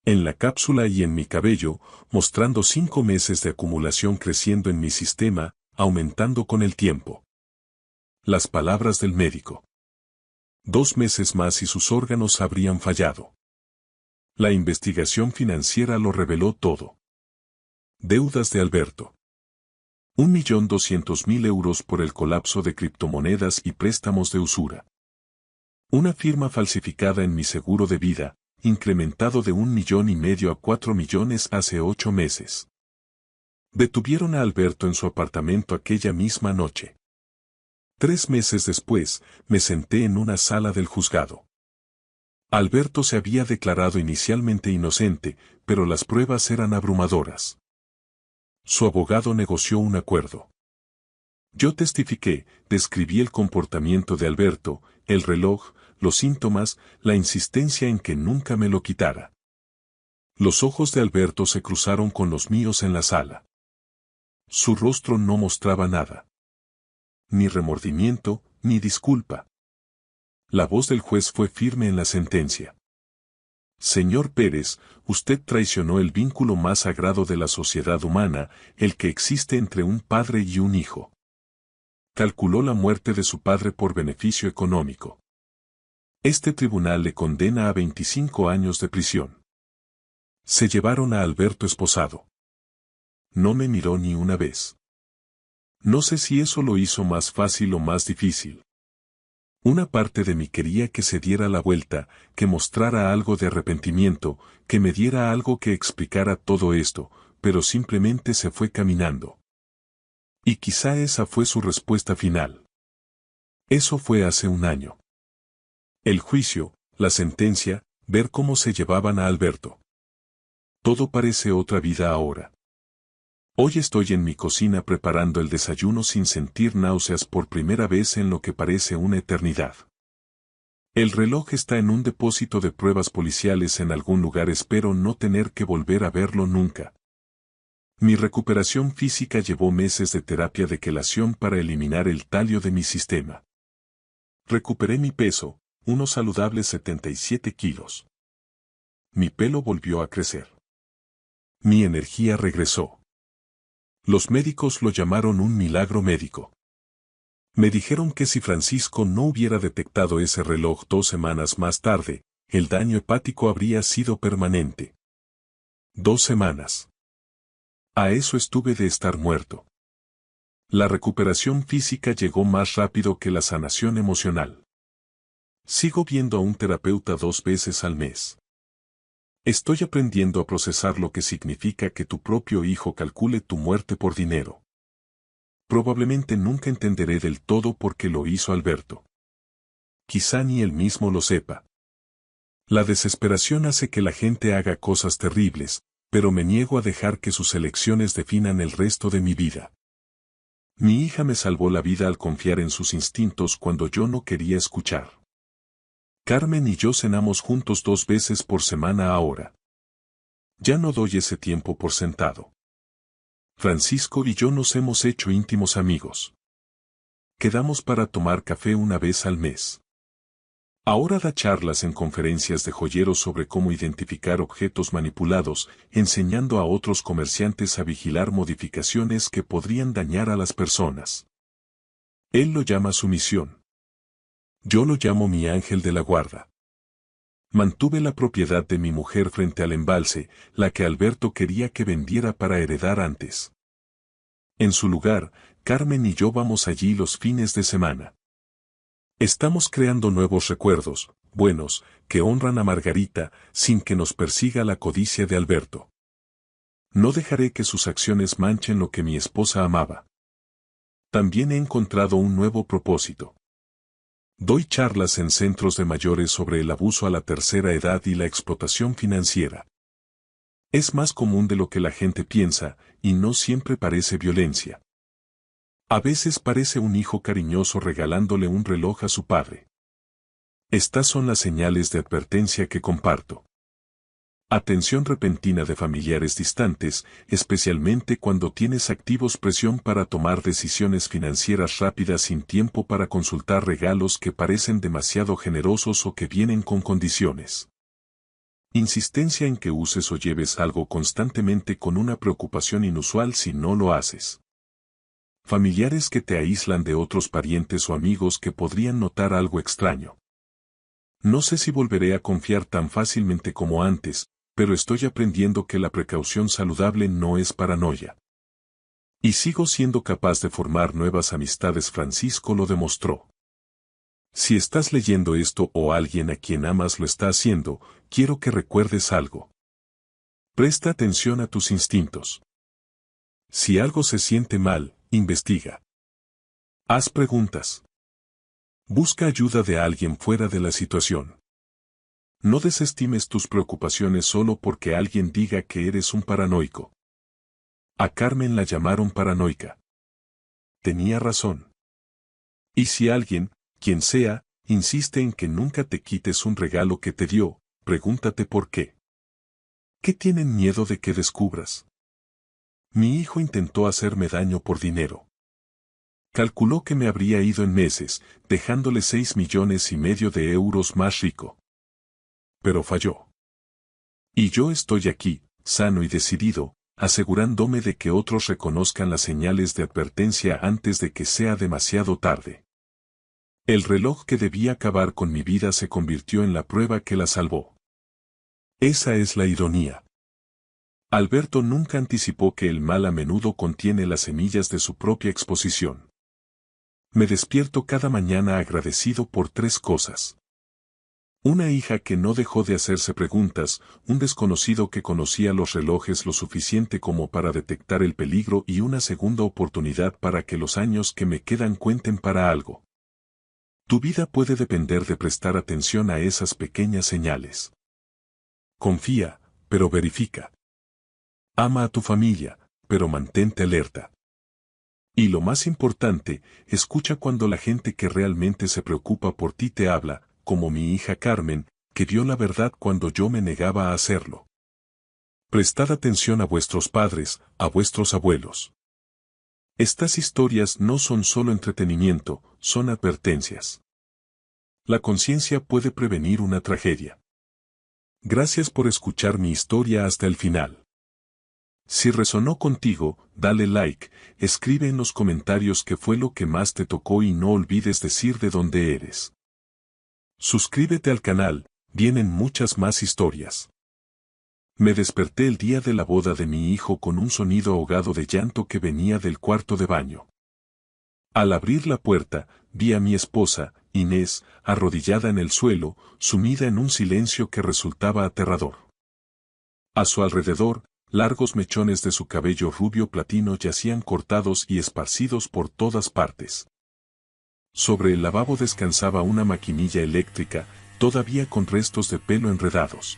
En la cápsula y en mi cabello, mostrando 5 meses de acumulación creciendo en mi sistema, aumentando con el tiempo. Las palabras del médico. 2 meses más y sus órganos habrían fallado. La investigación financiera lo reveló todo. Deudas de Alberto. 1.200.000 euros por el colapso de criptomonedas y préstamos de usura. Una firma falsificada en mi seguro de vida, incrementado de 1,5 millones a 4 millones hace 8 meses. Detuvieron a Alberto en su apartamento aquella misma noche. 3 meses después, me senté en una sala del juzgado. Alberto se había declarado inicialmente inocente, pero las pruebas eran abrumadoras. Su abogado negoció un acuerdo. Yo testifiqué, describí el comportamiento de Alberto, el reloj, los síntomas, la insistencia en que nunca me lo quitara. Los ojos de Alberto se cruzaron con los míos en la sala. Su rostro no mostraba nada. Ni remordimiento, ni disculpa. La voz del juez fue firme en la sentencia. Señor Pérez, usted traicionó el vínculo más sagrado de la sociedad humana, el que existe entre un padre y un hijo. Calculó la muerte de su padre por beneficio económico. Este tribunal le condena a 25 años de prisión. Se llevaron a Alberto esposado. No me miró ni una vez. No sé si eso lo hizo más fácil o más difícil. Una parte de mí quería que se diera la vuelta, que mostrara algo de arrepentimiento, que me diera algo que explicara todo esto, pero simplemente se fue caminando. Y quizá esa fue su respuesta final. Eso fue hace un año. El juicio, la sentencia, ver cómo se llevaban a Alberto. Todo parece otra vida ahora. Hoy estoy en mi cocina preparando el desayuno sin sentir náuseas por primera vez en lo que parece una eternidad. El reloj está en un depósito de pruebas policiales en algún lugar, espero no tener que volver a verlo nunca. Mi recuperación física llevó meses de terapia de quelación para eliminar el talio de mi sistema. Recuperé mi peso, unos saludables 77 kilos. Mi pelo volvió a crecer. Mi energía regresó. Los médicos lo llamaron un milagro médico. Me dijeron que si Francisco no hubiera detectado ese reloj 2 semanas más tarde, el daño hepático habría sido permanente. 2 semanas. A eso estuve de estar muerto. La recuperación física llegó más rápido que la sanación emocional. Sigo viendo a un terapeuta 2 veces al mes. Estoy aprendiendo a procesar lo que significa que tu propio hijo calcule tu muerte por dinero. Probablemente nunca entenderé del todo por qué lo hizo Alberto. Quizá ni él mismo lo sepa. La desesperación hace que la gente haga cosas terribles, pero me niego a dejar que sus elecciones definan el resto de mi vida. Mi hija me salvó la vida al confiar en sus instintos cuando yo no quería escuchar. Carmen y yo cenamos juntos 2 veces por semana ahora. Ya no doy ese tiempo por sentado. Francisco y yo nos hemos hecho íntimos amigos. Quedamos para tomar café una vez al mes. Ahora da charlas en conferencias de joyeros sobre cómo identificar objetos manipulados, enseñando a otros comerciantes a vigilar modificaciones que podrían dañar a las personas. Él lo llama su misión. Yo lo llamo mi ángel de la guarda. Mantuve la propiedad de mi mujer frente al embalse, la que Alberto quería que vendiera para heredar antes. En su lugar, Carmen y yo vamos allí los fines de semana. Estamos creando nuevos recuerdos, buenos, que honran a Margarita, sin que nos persiga la codicia de Alberto. No dejaré que sus acciones manchen lo que mi esposa amaba. También he encontrado un nuevo propósito. Doy charlas en centros de mayores sobre el abuso a la tercera edad y la explotación financiera. Es más común de lo que la gente piensa, y no siempre parece violencia. A veces parece un hijo cariñoso regalándole un reloj a su padre. Estas son las señales de advertencia que comparto. Atención repentina de familiares distantes, especialmente cuando tienes activos, presión para tomar decisiones financieras rápidas sin tiempo para consultar regalos que parecen demasiado generosos o que vienen con condiciones. Insistencia en que uses o lleves algo constantemente con una preocupación inusual si no lo haces. Familiares que te aíslan de otros parientes o amigos que podrían notar algo extraño. No sé si volveré a confiar tan fácilmente como antes, pero estoy aprendiendo que la precaución saludable no es paranoia. Y sigo siendo capaz de formar nuevas amistades. Francisco lo demostró. Si estás leyendo esto o alguien a quien amas lo está haciendo, quiero que recuerdes algo. Presta atención a tus instintos. Si algo se siente mal, investiga. Haz preguntas. Busca ayuda de alguien fuera de la situación. No desestimes tus preocupaciones solo porque alguien diga que eres un paranoico. A Carmen la llamaron paranoica. Tenía razón. Y si alguien, quien sea, insiste en que nunca te quites un regalo que te dio, pregúntate por qué. ¿Qué tienen miedo de que descubras? Mi hijo intentó hacerme daño por dinero. Calculó que me habría ido en meses, dejándole 6,5 millones de euros más rico. Pero falló. Y yo estoy aquí, sano y decidido, asegurándome de que otros reconozcan las señales de advertencia antes de que sea demasiado tarde. El reloj que debía acabar con mi vida se convirtió en la prueba que la salvó. Esa es la ironía. Alberto nunca anticipó que el mal a menudo contiene las semillas de su propia exposición. Me despierto cada mañana agradecido por 3 cosas. Una hija que no dejó de hacerse preguntas, un desconocido que conocía los relojes lo suficiente como para detectar el peligro y una segunda oportunidad para que los años que me quedan cuenten para algo. Tu vida puede depender de prestar atención a esas pequeñas señales. Confía, pero verifica. Ama a tu familia, pero mantente alerta. Y lo más importante, escucha cuando la gente que realmente se preocupa por ti te habla, como mi hija Carmen, que vio la verdad cuando yo me negaba a hacerlo. Prestad atención a vuestros padres, a vuestros abuelos. Estas historias no son solo entretenimiento, son advertencias. La conciencia puede prevenir una tragedia. Gracias por escuchar mi historia hasta el final. Si resonó contigo, dale like, escribe en los comentarios qué fue lo que más te tocó y no olvides decir de dónde eres. Suscríbete al canal, vienen muchas más historias. Me desperté el día de la boda de mi hijo con un sonido ahogado de llanto que venía del cuarto de baño. Al abrir la puerta, vi a mi esposa, Inés, arrodillada en el suelo, sumida en un silencio que resultaba aterrador. A su alrededor, largos mechones de su cabello rubio platino yacían cortados y esparcidos por todas partes. Sobre el lavabo descansaba una maquinilla eléctrica, todavía con restos de pelo enredados.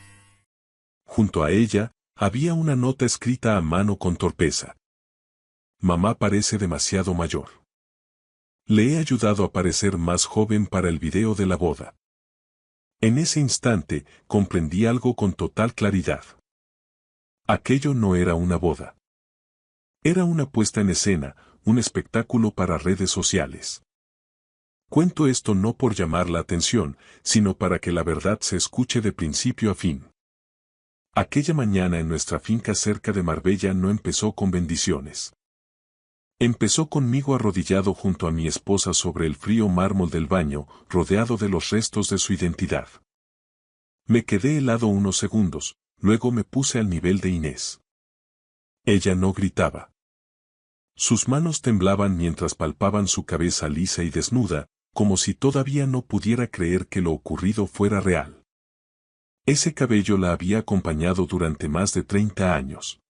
Junto a ella, había una nota escrita a mano con torpeza. Mamá parece demasiado mayor. Le he ayudado a parecer más joven para el video de la boda. En ese instante, comprendí algo con total claridad. Aquello no era una boda. Era una puesta en escena, un espectáculo para redes sociales. Cuento esto no por llamar la atención, sino para que la verdad se escuche de principio a fin. Aquella mañana en nuestra finca cerca de Marbella no empezó con bendiciones. Empezó conmigo arrodillado junto a mi esposa sobre el frío mármol del baño, rodeado de los restos de su identidad. Me quedé helado unos segundos, luego me puse al nivel de Inés. Ella no gritaba. Sus manos temblaban mientras palpaban su cabeza lisa y desnuda, como si todavía no pudiera creer que lo ocurrido fuera real. Ese cabello la había acompañado durante más de 30 años.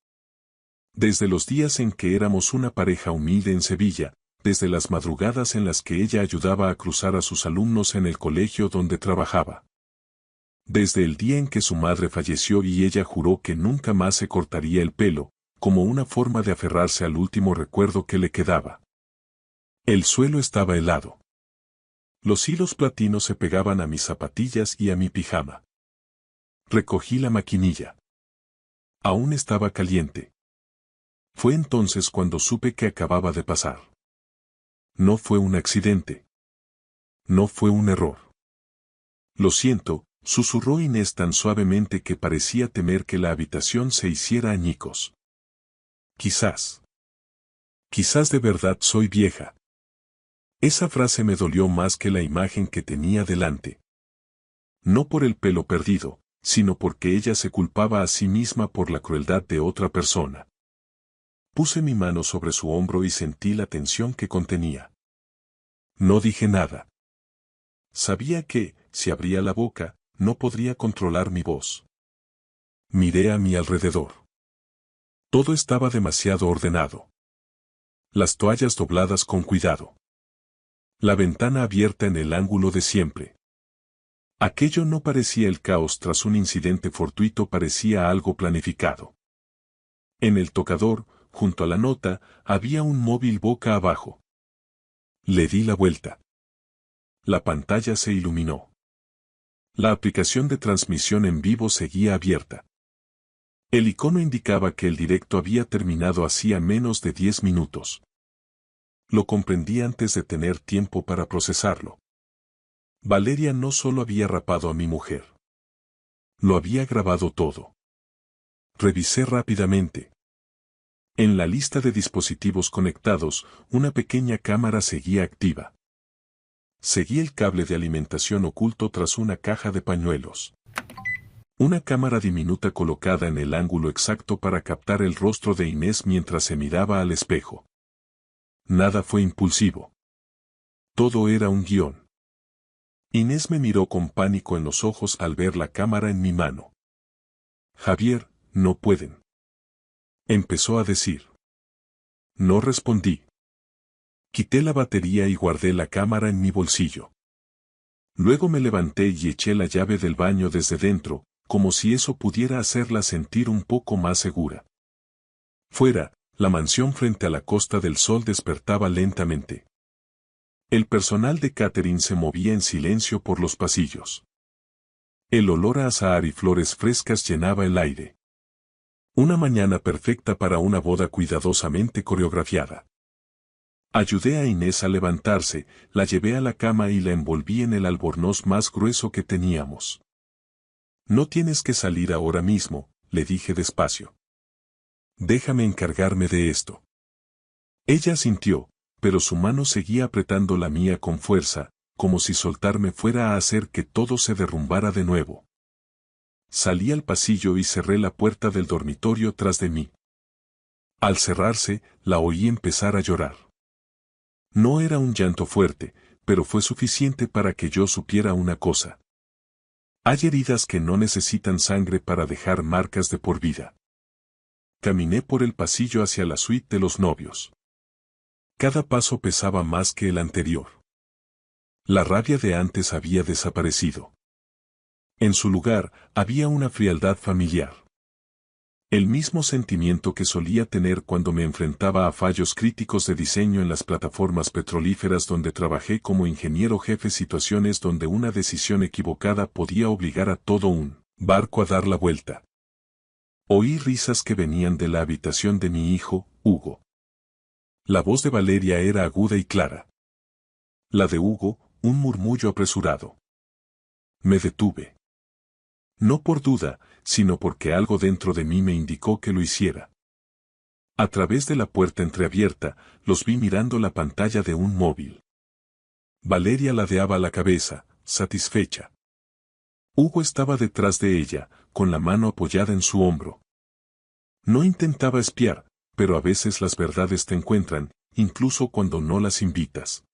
Desde los días en que éramos una pareja humilde en Sevilla, desde las madrugadas en las que ella ayudaba a cruzar a sus alumnos en el colegio donde trabajaba. Desde el día en que su madre falleció y ella juró que nunca más se cortaría el pelo, como una forma de aferrarse al último recuerdo que le quedaba. El suelo estaba helado. Los hilos platinos se pegaban a mis zapatillas y a mi pijama. Recogí la maquinilla. Aún estaba caliente. Fue entonces cuando supe que acababa de pasar. No fue un accidente. No fue un error. Lo siento, susurró Inés tan suavemente que parecía temer que la habitación se hiciera añicos. Quizás. Quizás de verdad soy vieja. Esa frase me dolió más que la imagen que tenía delante. No por el pelo perdido, sino porque ella se culpaba a sí misma por la crueldad de otra persona. Puse mi mano sobre su hombro y sentí la tensión que contenía. No dije nada. Sabía que, si abría la boca, no podría controlar mi voz. Miré a mi alrededor. Todo estaba demasiado ordenado. Las toallas dobladas con cuidado. La ventana abierta en el ángulo de siempre. Aquello no parecía el caos tras un incidente fortuito, parecía algo planificado. En el tocador, junto a la nota, había un móvil boca abajo. Le di la vuelta. La pantalla se iluminó. La aplicación de transmisión en vivo seguía abierta. El icono indicaba que el directo había terminado hacía menos de 10 minutos. Lo comprendí antes de tener tiempo para procesarlo. Valeria no solo había rapado a mi mujer. Lo había grabado todo. Revisé rápidamente. En la lista de dispositivos conectados, una pequeña cámara seguía activa. Seguí el cable de alimentación oculto tras una caja de pañuelos. Una cámara diminuta colocada en el ángulo exacto para captar el rostro de Inés mientras se miraba al espejo. Nada fue impulsivo. todo era un guión. Inés me miró con pánico en los ojos al ver la cámara en mi mano. Javier, no pueden. Empezó a decir. No respondí. Quité la batería y guardé la cámara en mi bolsillo. Luego me levanté y eché la llave del baño desde dentro, como si eso pudiera hacerla sentir un poco más segura. Fuera, la mansión frente a la Costa del Sol despertaba lentamente. El personal de catering se movía en silencio por los pasillos. El olor a azahar y flores frescas llenaba el aire. Una mañana perfecta para una boda cuidadosamente coreografiada. Ayudé a Inés a levantarse, la llevé a la cama y la envolví en el albornoz más grueso que teníamos. No tienes que salir ahora mismo, le dije despacio. Déjame encargarme de esto. Ella asintió, pero su mano seguía apretando la mía con fuerza, como si soltarme fuera a hacer que todo se derrumbara de nuevo. Salí al pasillo y cerré la puerta del dormitorio tras de mí. Al cerrarse, la oí empezar a llorar. No era un llanto fuerte, pero fue suficiente para que yo supiera una cosa. Hay heridas que no necesitan sangre para dejar marcas de por vida. Caminé por el pasillo hacia la suite de los novios. Cada paso pesaba más que el anterior. La rabia de antes había desaparecido. En su lugar, había una frialdad familiar. El mismo sentimiento que solía tener cuando me enfrentaba a fallos críticos de diseño en las plataformas petrolíferas donde trabajé como ingeniero jefe, situaciones donde una decisión equivocada podía obligar a todo un barco a dar la vuelta. Oí risas que venían de la habitación de mi hijo, Hugo. La voz de Valeria era aguda y clara. La de Hugo, un murmullo apresurado. Me detuve. No por duda, sino porque algo dentro de mí me indicó que lo hiciera. A través de la puerta entreabierta, los vi mirando la pantalla de un móvil. Valeria ladeaba la cabeza, satisfecha. Hugo estaba detrás de ella, con la mano apoyada en su hombro. No intentaba espiar, pero a veces las verdades te encuentran, incluso cuando no las invitas.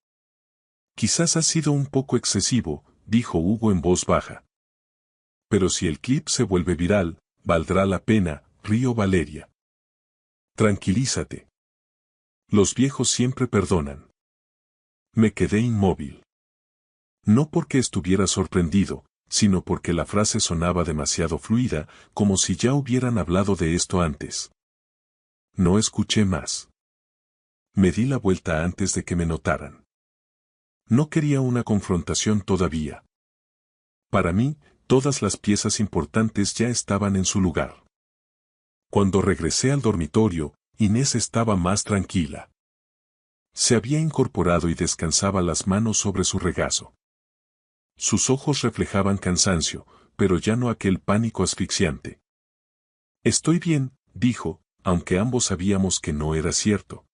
Quizás ha sido un poco excesivo, dijo Hugo en voz baja. Pero si el clip se vuelve viral, valdrá la pena, rió Valeria. Tranquilízate. Los viejos siempre perdonan. Me quedé inmóvil. No porque estuviera sorprendido, sino porque la frase sonaba demasiado fluida, como si ya hubieran hablado de esto antes. No escuché más. Me di la vuelta antes de que me notaran. No quería una confrontación todavía. Para mí, todas las piezas importantes ya estaban en su lugar. Cuando regresé al dormitorio, Inés estaba más tranquila. Se había incorporado y descansaba las manos sobre su regazo. Sus ojos reflejaban cansancio, pero ya no aquel pánico asfixiante. Estoy bien, dijo, aunque ambos sabíamos que no era cierto.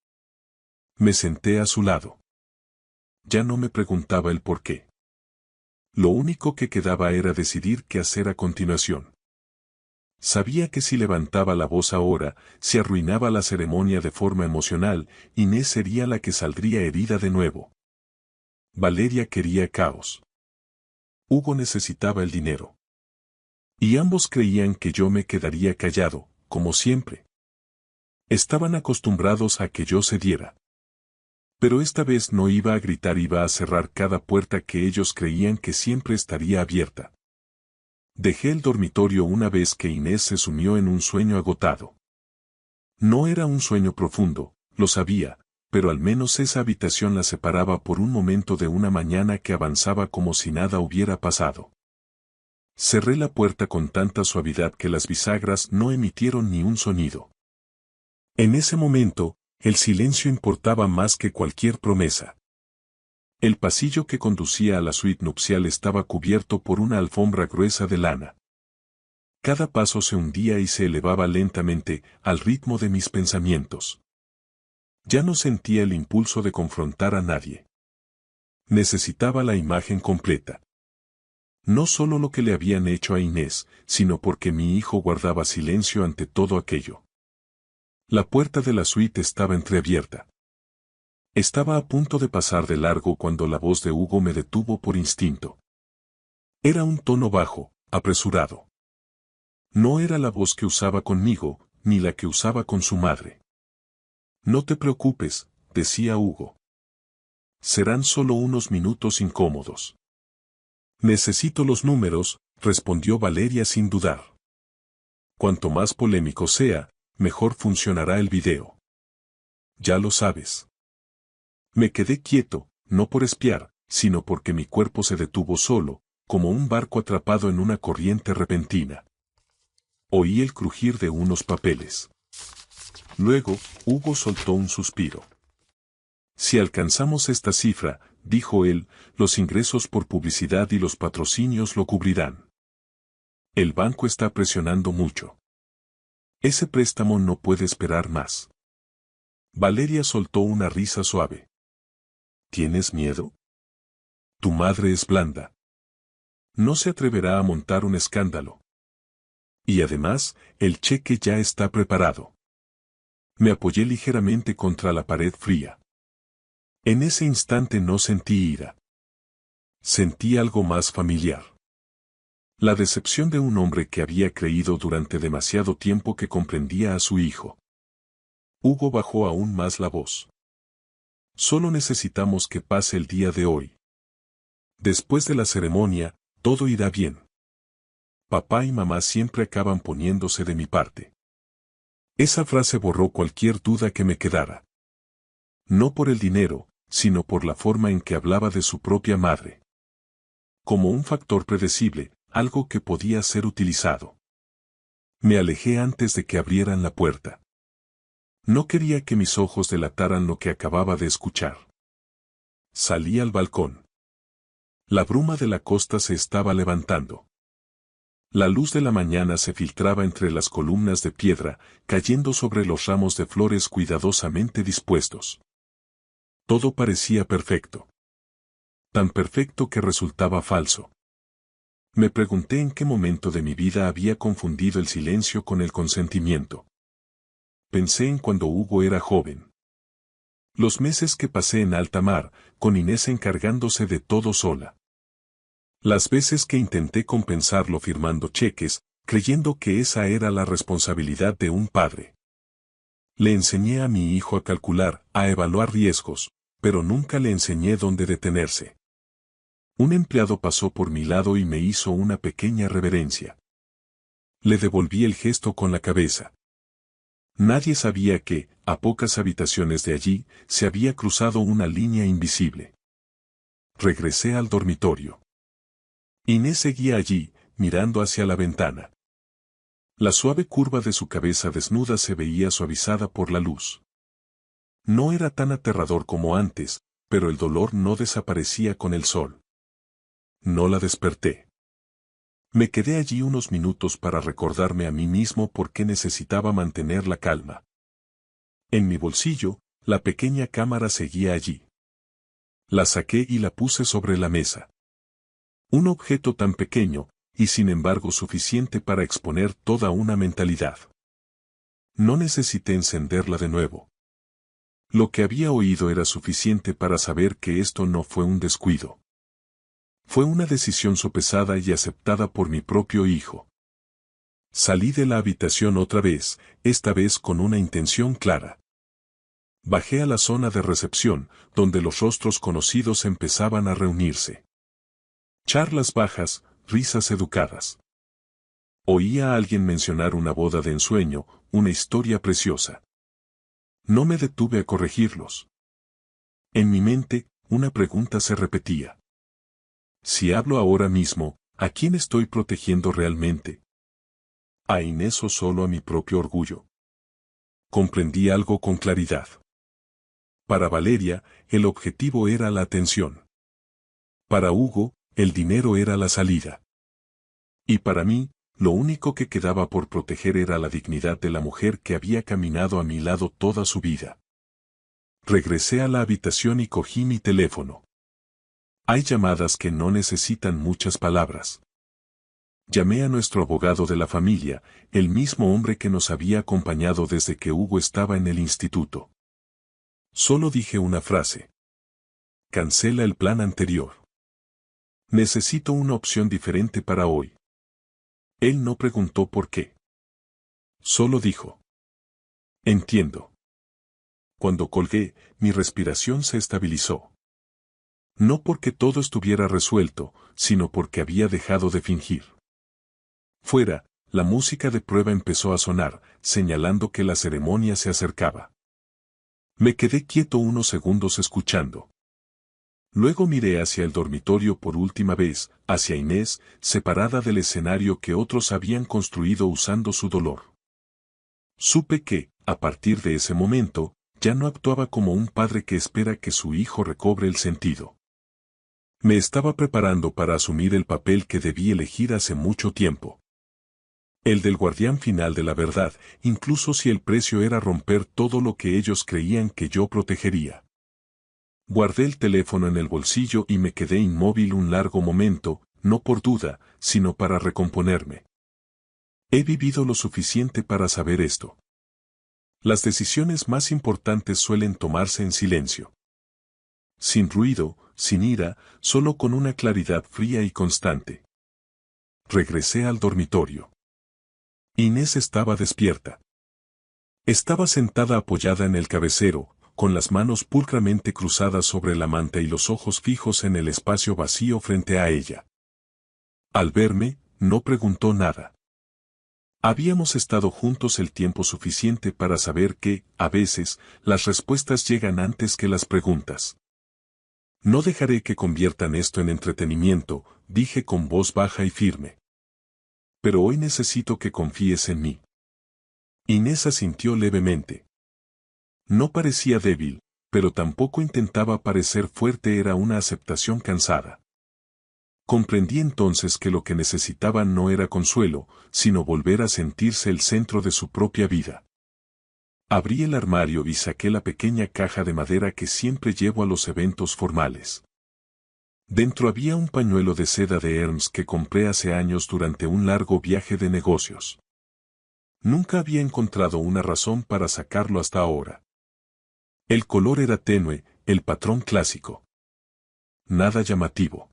Me senté a su lado. Ya no me preguntaba el por qué. Lo único que quedaba era decidir qué hacer a continuación. Sabía que si levantaba la voz ahora, si arruinaba la ceremonia de forma emocional, Inés sería la que saldría herida de nuevo. Valeria quería caos. Hugo necesitaba el dinero. Y ambos creían que yo me quedaría callado, como siempre. Estaban acostumbrados a que yo cediera. Pero esta vez no iba a gritar, iba a cerrar cada puerta que ellos creían que siempre estaría abierta. Dejé el dormitorio una vez que Inés se sumió en un sueño agotado. No era un sueño profundo, lo sabía, pero al menos esa habitación la separaba por un momento de una mañana que avanzaba como si nada hubiera pasado. Cerré la puerta con tanta suavidad que las bisagras no emitieron ni un sonido. En ese momento, el silencio importaba más que cualquier promesa. El pasillo que conducía a la suite nupcial estaba cubierto por una alfombra gruesa de lana. Cada paso se hundía y se elevaba lentamente, al ritmo de mis pensamientos. Ya no sentía el impulso de confrontar a nadie. Necesitaba la imagen completa. No solo lo que le habían hecho a Inés, sino porque mi hijo guardaba silencio ante todo aquello. La puerta de la suite estaba entreabierta. Estaba a punto de pasar de largo cuando la voz de Hugo me detuvo por instinto. Era un tono bajo, apresurado. No era la voz que usaba conmigo, ni la que usaba con su madre. No te preocupes, decía Hugo. Serán solo unos minutos incómodos. Necesito los números, respondió Valeria sin dudar. Cuanto más polémico sea, mejor funcionará el video. Ya lo sabes. Me quedé quieto, no por espiar, sino porque mi cuerpo se detuvo solo, como un barco atrapado en una corriente repentina. Oí el crujir de unos papeles. Luego, Hugo soltó un suspiro. Si alcanzamos esta cifra, dijo él, los ingresos por publicidad y los patrocinios lo cubrirán. El banco está presionando mucho. Ese préstamo no puede esperar más. Valeria soltó una risa suave. ¿Tienes miedo? Tu madre es blanda. No se atreverá a montar un escándalo. Y además, el cheque ya está preparado. Me apoyé ligeramente contra la pared fría. En ese instante no sentí ira. Sentí algo más familiar. La decepción de un hombre que había creído durante demasiado tiempo que comprendía a su hijo. Hugo bajó aún más la voz. Solo necesitamos que pase el día de hoy. Después de la ceremonia, todo irá bien. Papá y mamá siempre acaban poniéndose de mi parte. Esa frase borró cualquier duda que me quedara. No por el dinero, sino por la forma en que hablaba de su propia madre. Como un factor predecible, algo que podía ser utilizado. Me alejé antes de que abrieran la puerta. No quería que mis ojos delataran lo que acababa de escuchar. Salí al balcón. La bruma de la costa se estaba levantando. La luz de la mañana se filtraba entre las columnas de piedra, cayendo sobre los ramos de flores cuidadosamente dispuestos. Todo parecía perfecto. Tan perfecto que resultaba falso. Me pregunté en qué momento de mi vida había confundido el silencio con el consentimiento. Pensé en cuando Hugo era joven. Los meses que pasé en alta mar, con Inés encargándose de todo sola. Las veces que intenté compensarlo firmando cheques, creyendo que esa era la responsabilidad de un padre. Le enseñé a mi hijo a calcular, a evaluar riesgos, pero nunca le enseñé dónde detenerse. Un empleado pasó por mi lado y me hizo una pequeña reverencia. Le devolví el gesto con la cabeza. Nadie sabía que, a pocas habitaciones de allí, se había cruzado una línea invisible. Regresé al dormitorio. Inés seguía allí, mirando hacia la ventana. La suave curva de su cabeza desnuda se veía suavizada por la luz. No era tan aterrador como antes, pero el dolor no desaparecía con el sol. No la desperté. Me quedé allí unos minutos para recordarme a mí mismo por qué necesitaba mantener la calma. En mi bolsillo, la pequeña cámara seguía allí. La saqué y la puse sobre la mesa. Un objeto tan pequeño, y sin embargo suficiente para exponer toda una mentalidad. No necesité encenderla de nuevo. Lo que había oído era suficiente para saber que esto no fue un descuido. Fue una decisión sopesada y aceptada por mi propio hijo. Salí de la habitación otra vez, esta vez con una intención clara. Bajé a la zona de recepción, donde los rostros conocidos empezaban a reunirse. Charlas bajas, risas educadas. Oía a alguien mencionar una boda de ensueño, una historia preciosa. No me detuve a corregirlos. En mi mente, una pregunta se repetía. Si hablo ahora mismo, ¿a quién estoy protegiendo realmente? ¿A Inés o solo a mi propio orgullo? Comprendí algo con claridad. Para Valeria, el objetivo era la atención. Para Hugo, el dinero era la salida. Y para mí, lo único que quedaba por proteger era la dignidad de la mujer que había caminado a mi lado toda su vida. Regresé a la habitación y cogí mi teléfono. Hay llamadas que no necesitan muchas palabras. Llamé a nuestro abogado de la familia, el mismo hombre que nos había acompañado desde que Hugo estaba en el instituto. Solo dije una frase. Cancela el plan anterior. Necesito una opción diferente para hoy. Él no preguntó por qué. Solo dijo. Entiendo. Cuando colgué, mi respiración se estabilizó. No porque todo estuviera resuelto, sino porque había dejado de fingir. Fuera, la música de prueba empezó a sonar, señalando que la ceremonia se acercaba. Me quedé quieto unos segundos escuchando. Luego miré hacia el dormitorio por última vez, hacia Inés, separada del escenario que otros habían construido usando su dolor. Supe que, a partir de ese momento, ya no actuaba como un padre que espera que su hijo recobre el sentido. Me estaba preparando para asumir el papel que debí elegir hace mucho tiempo. El del guardián final de la verdad, incluso si el precio era romper todo lo que ellos creían que yo protegería. Guardé el teléfono en el bolsillo y me quedé inmóvil un largo momento, no por duda, sino para recomponerme. He vivido lo suficiente para saber esto. Las decisiones más importantes suelen tomarse en silencio. Sin ruido, sin ira, solo con una claridad fría y constante. Regresé al dormitorio. Inés estaba despierta. Estaba sentada apoyada en el cabecero, con las manos pulcramente cruzadas sobre la manta y los ojos fijos en el espacio vacío frente a ella. Al verme, no preguntó nada. Habíamos estado juntos el tiempo suficiente para saber que, a veces, las respuestas llegan antes que las preguntas. No dejaré que conviertan esto en entretenimiento, dije con voz baja y firme. Pero hoy necesito que confíes en mí. Inés asintió levemente. No parecía débil, pero tampoco intentaba parecer fuerte, era una aceptación cansada. Comprendí entonces que lo que necesitaba no era consuelo, sino volver a sentirse el centro de su propia vida. Abrí el armario y saqué la pequeña caja de madera que siempre llevo a los eventos formales. Dentro había un pañuelo de seda de Hermes que compré hace años durante un largo viaje de negocios. Nunca había encontrado una razón para sacarlo hasta ahora. El color era tenue, el patrón clásico. Nada llamativo.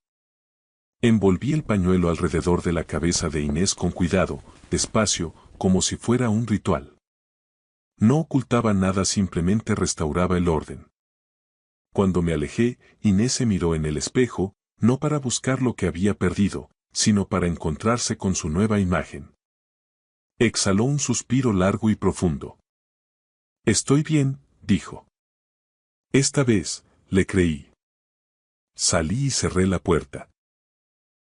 Envolví el pañuelo alrededor de la cabeza de Inés con cuidado, despacio, como si fuera un ritual. No ocultaba nada, simplemente restauraba el orden. Cuando me alejé, Inés se miró en el espejo, no para buscar lo que había perdido, sino para encontrarse con su nueva imagen. Exhaló un suspiro largo y profundo. Estoy bien, dijo. Esta vez, le creí. Salí y cerré la puerta.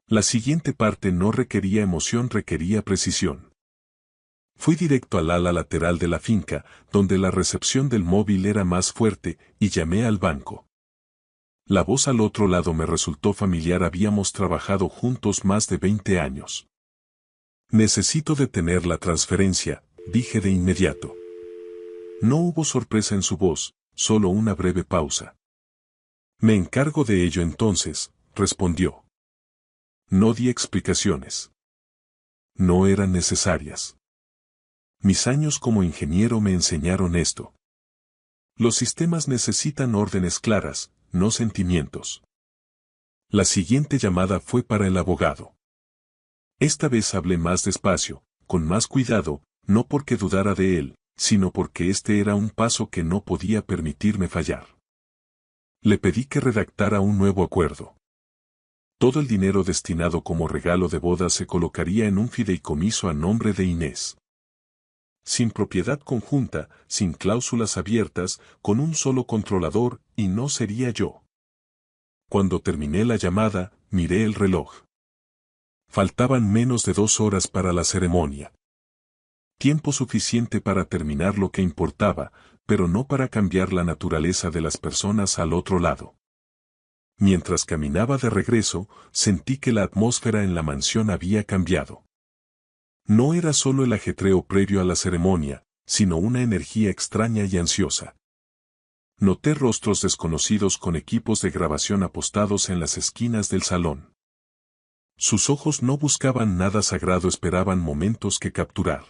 La siguiente parte no requería emoción, requería precisión. Fui directo al ala lateral de la finca, donde la recepción del móvil era más fuerte, y llamé al banco. La voz al otro lado me resultó familiar, habíamos trabajado juntos más de 20 años. Necesito detener la transferencia, dije de inmediato. No hubo sorpresa en su voz, solo una breve pausa. Me encargo de ello entonces, respondió. No di explicaciones. No eran necesarias. Mis años como ingeniero me enseñaron esto. Los sistemas necesitan órdenes claras, no sentimientos. La siguiente llamada fue para el abogado. Esta vez hablé más despacio, con más cuidado, no porque dudara de él, sino porque este era un paso que no podía permitirme fallar. Le pedí que redactara un nuevo acuerdo. Todo el dinero destinado como regalo de boda se colocaría en un fideicomiso a nombre de Inés. Sin propiedad conjunta, sin cláusulas abiertas, con un solo controlador, y no sería yo. Cuando terminé la llamada, miré el reloj. Faltaban menos de 2 horas para la ceremonia. Tiempo suficiente para terminar lo que importaba, pero no para cambiar la naturaleza de las personas al otro lado. Mientras caminaba de regreso, sentí que la atmósfera en la mansión había cambiado. No era solo el ajetreo previo a la ceremonia, sino una energía extraña y ansiosa. Noté rostros desconocidos con equipos de grabación apostados en las esquinas del salón. Sus ojos no buscaban nada sagrado, esperaban momentos que capturar.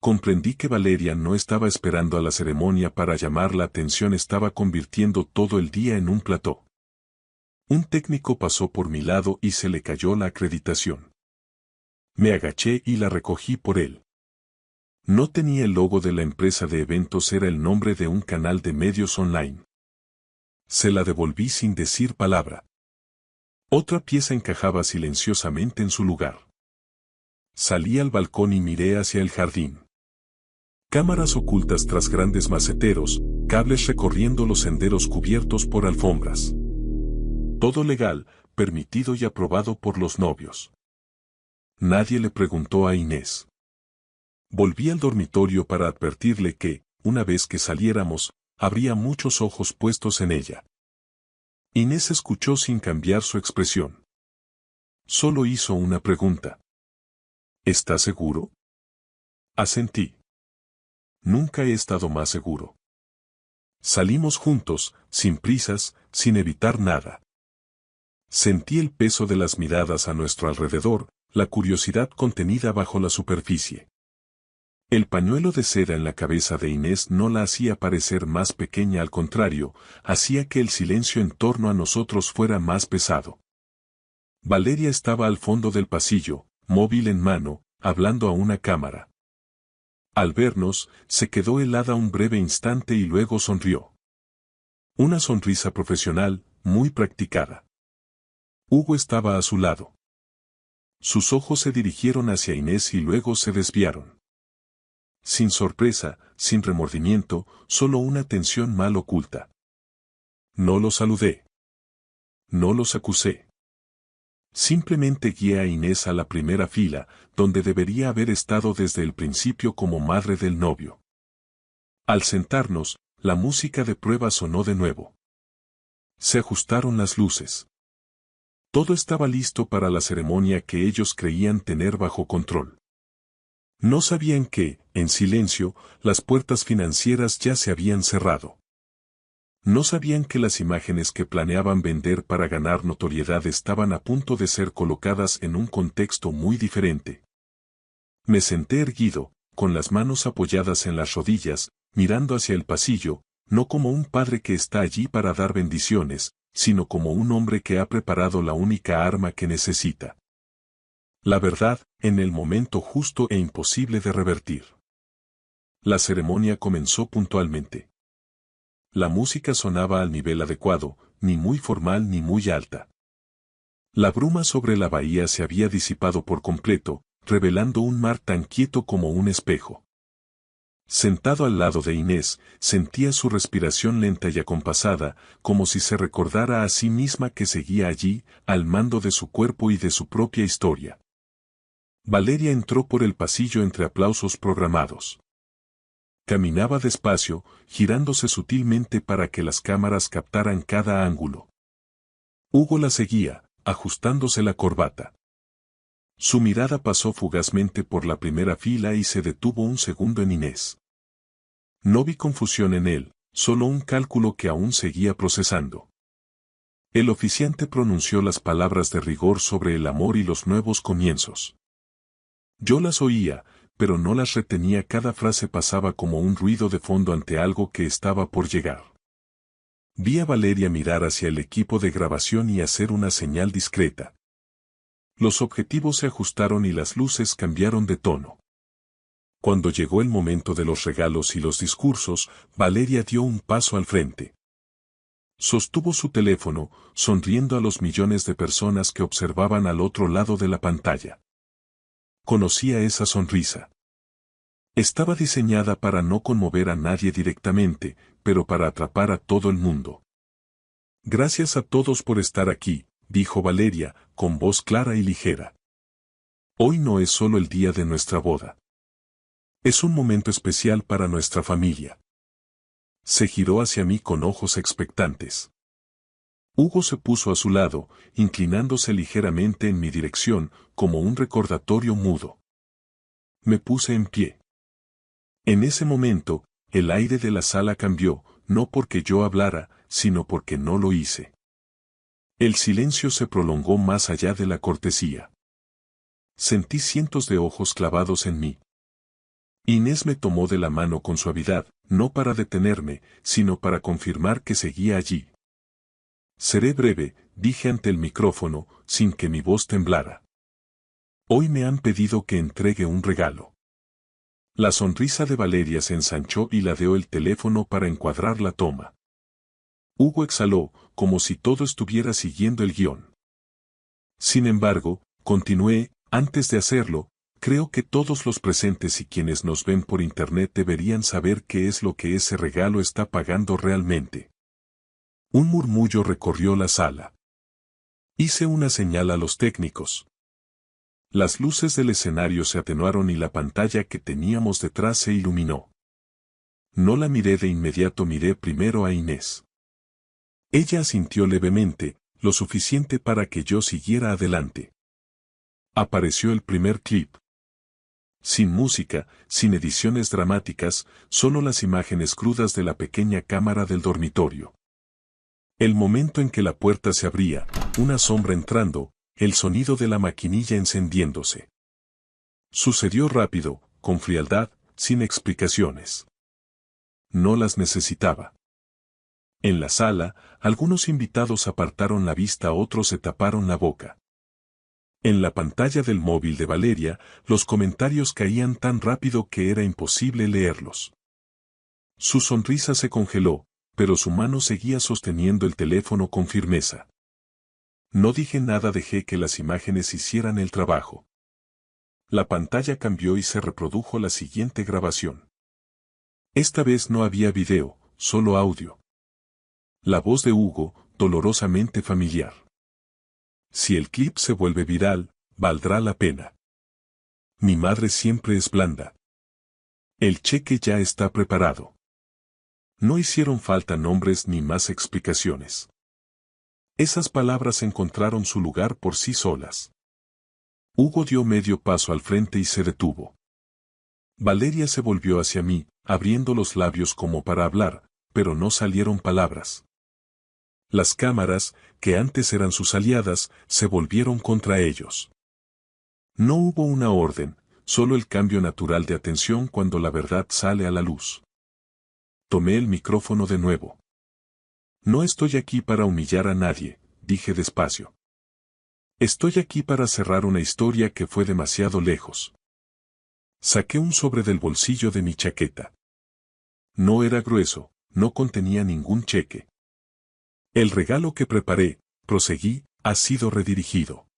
Comprendí que Valeria no estaba esperando a la ceremonia para llamar la atención, estaba convirtiendo todo el día en un plató. Un técnico pasó por mi lado y se le cayó la acreditación. Me agaché y la recogí por él. No tenía el logo de la empresa de eventos, era el nombre de un canal de medios online. Se la devolví sin decir palabra. Otra pieza encajaba silenciosamente en su lugar. Salí al balcón y miré hacia el jardín. Cámaras ocultas tras grandes maceteros, cables recorriendo los senderos cubiertos por alfombras. Todo legal, permitido y aprobado por los novios. Nadie le preguntó a Inés. Volví al dormitorio para advertirle que, una vez que saliéramos, habría muchos ojos puestos en ella. Inés escuchó sin cambiar su expresión. Solo hizo una pregunta. ¿Estás seguro? Asentí. Nunca he estado más seguro. Salimos juntos, sin prisas, sin evitar nada. Sentí el peso de las miradas a nuestro alrededor, la curiosidad contenida bajo la superficie. El pañuelo de seda en la cabeza de Inés no la hacía parecer más pequeña, al contrario, hacía que el silencio en torno a nosotros fuera más pesado. Valeria estaba al fondo del pasillo, móvil en mano, hablando a una cámara. Al vernos, se quedó helada un breve instante y luego sonrió. Una sonrisa profesional, muy practicada. Hugo estaba a su lado. Sus ojos se dirigieron hacia Inés y luego se desviaron. Sin sorpresa, sin remordimiento, solo una tensión mal oculta. No los saludé. No los acusé. Simplemente guié a Inés a la primera fila, donde debería haber estado desde el principio como madre del novio. Al sentarnos, la música de prueba sonó de nuevo. Se ajustaron las luces. Todo estaba listo para la ceremonia que ellos creían tener bajo control. No sabían que, en silencio, las puertas financieras ya se habían cerrado. No sabían que las imágenes que planeaban vender para ganar notoriedad estaban a punto de ser colocadas en un contexto muy diferente. Me senté erguido, con las manos apoyadas en las rodillas, mirando hacia el pasillo, no como un padre que está allí para dar bendiciones, sino como un hombre que ha preparado la única arma que necesita. La verdad, en el momento justo e imposible de revertir. La ceremonia comenzó puntualmente. La música sonaba al nivel adecuado, ni muy formal ni muy alta. La bruma sobre la bahía se había disipado por completo, revelando un mar tan quieto como un espejo. Sentado al lado de Inés, sentía su respiración lenta y acompasada, como si se recordara a sí misma que seguía allí, al mando de su cuerpo y de su propia historia. Valeria entró por el pasillo entre aplausos programados. Caminaba despacio, girándose sutilmente para que las cámaras captaran cada ángulo. Hugo la seguía, ajustándose la corbata. Su mirada pasó fugazmente por la primera fila y se detuvo un segundo en Inés. No vi confusión en él, solo un cálculo que aún seguía procesando. El oficiante pronunció las palabras de rigor sobre el amor y los nuevos comienzos. Yo las oía, pero no las retenía, cada frase pasaba como un ruido de fondo ante algo que estaba por llegar. Vi a Valeria mirar hacia el equipo de grabación y hacer una señal discreta. Los objetivos se ajustaron y las luces cambiaron de tono. Cuando llegó el momento de los regalos y los discursos, Valeria dio un paso al frente. Sostuvo su teléfono, sonriendo a los millones de personas que observaban al otro lado de la pantalla. Conocía esa sonrisa. Estaba diseñada para no conmover a nadie directamente, pero para atrapar a todo el mundo. Gracias a todos por estar aquí, dijo Valeria, con voz clara y ligera. Hoy no es solo el día de nuestra boda. Es un momento especial para nuestra familia. Se giró hacia mí con ojos expectantes. Hugo se puso a su lado, inclinándose ligeramente en mi dirección, como un recordatorio mudo. Me puse en pie. En ese momento, el aire de la sala cambió, no porque yo hablara, sino porque no lo hice. El silencio se prolongó más allá de la cortesía. Sentí cientos de ojos clavados en mí. Inés me tomó de la mano con suavidad, no para detenerme, sino para confirmar que seguía allí. Seré breve, dije ante el micrófono, sin que mi voz temblara. Hoy me han pedido que entregue un regalo. La sonrisa de Valeria se ensanchó y ladeó el teléfono para encuadrar la toma. Hugo exhaló, como si todo estuviera siguiendo el guión. Sin embargo, continué, antes de hacerlo, creo que todos los presentes y quienes nos ven por internet deberían saber qué es lo que ese regalo está pagando realmente. Un murmullo recorrió la sala. Hice una señal a los técnicos. Las luces del escenario se atenuaron y la pantalla que teníamos detrás se iluminó. No la miré de inmediato, miré primero a Inés. Ella asintió levemente, lo suficiente para que yo siguiera adelante. Apareció el primer clip. Sin música, sin ediciones dramáticas, solo las imágenes crudas de la pequeña cámara del dormitorio. El momento en que la puerta se abría, una sombra entrando, el sonido de la maquinilla encendiéndose. Sucedió rápido, con frialdad, sin explicaciones. No las necesitaba. En la sala, algunos invitados apartaron la vista, otros se taparon la boca. En la pantalla del móvil de Valeria, los comentarios caían tan rápido que era imposible leerlos. Su sonrisa se congeló, pero su mano seguía sosteniendo el teléfono con firmeza. No dije nada, dejé que las imágenes hicieran el trabajo. La pantalla cambió y se reprodujo la siguiente grabación. Esta vez no había video, solo audio. La voz de Hugo, dolorosamente familiar. Si el clip se vuelve viral, valdrá la pena. Mi madre siempre es blanda. El cheque ya está preparado. No hicieron falta nombres ni más explicaciones. Esas palabras encontraron su lugar por sí solas. Hugo dio medio paso al frente y se detuvo. Valeria se volvió hacia mí, abriendo los labios como para hablar, pero no salieron palabras. Las cámaras, que antes eran sus aliadas, se volvieron contra ellos. No hubo una orden, solo el cambio natural de atención cuando la verdad sale a la luz. Tomé el micrófono de nuevo. No estoy aquí para humillar a nadie, dije despacio. Estoy aquí para cerrar una historia que fue demasiado lejos. Saqué un sobre del bolsillo de mi chaqueta. No era grueso, no contenía ningún cheque. El regalo que preparé, proseguí, ha sido redirigido.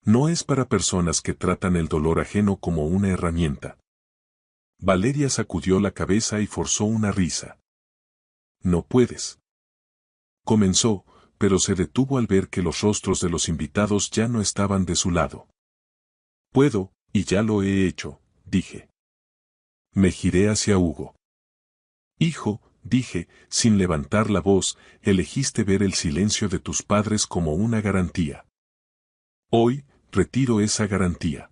No es para personas que tratan el dolor ajeno como una herramienta. Valeria sacudió la cabeza y forzó una risa. No puedes. Comenzó, pero se detuvo al ver que los rostros de los invitados ya no estaban de su lado. Puedo, y ya lo he hecho, dije. Me giré hacia Hugo. Hijo, dije, sin levantar la voz, elegiste ver el silencio de tus padres como una garantía. Hoy, retiro esa garantía.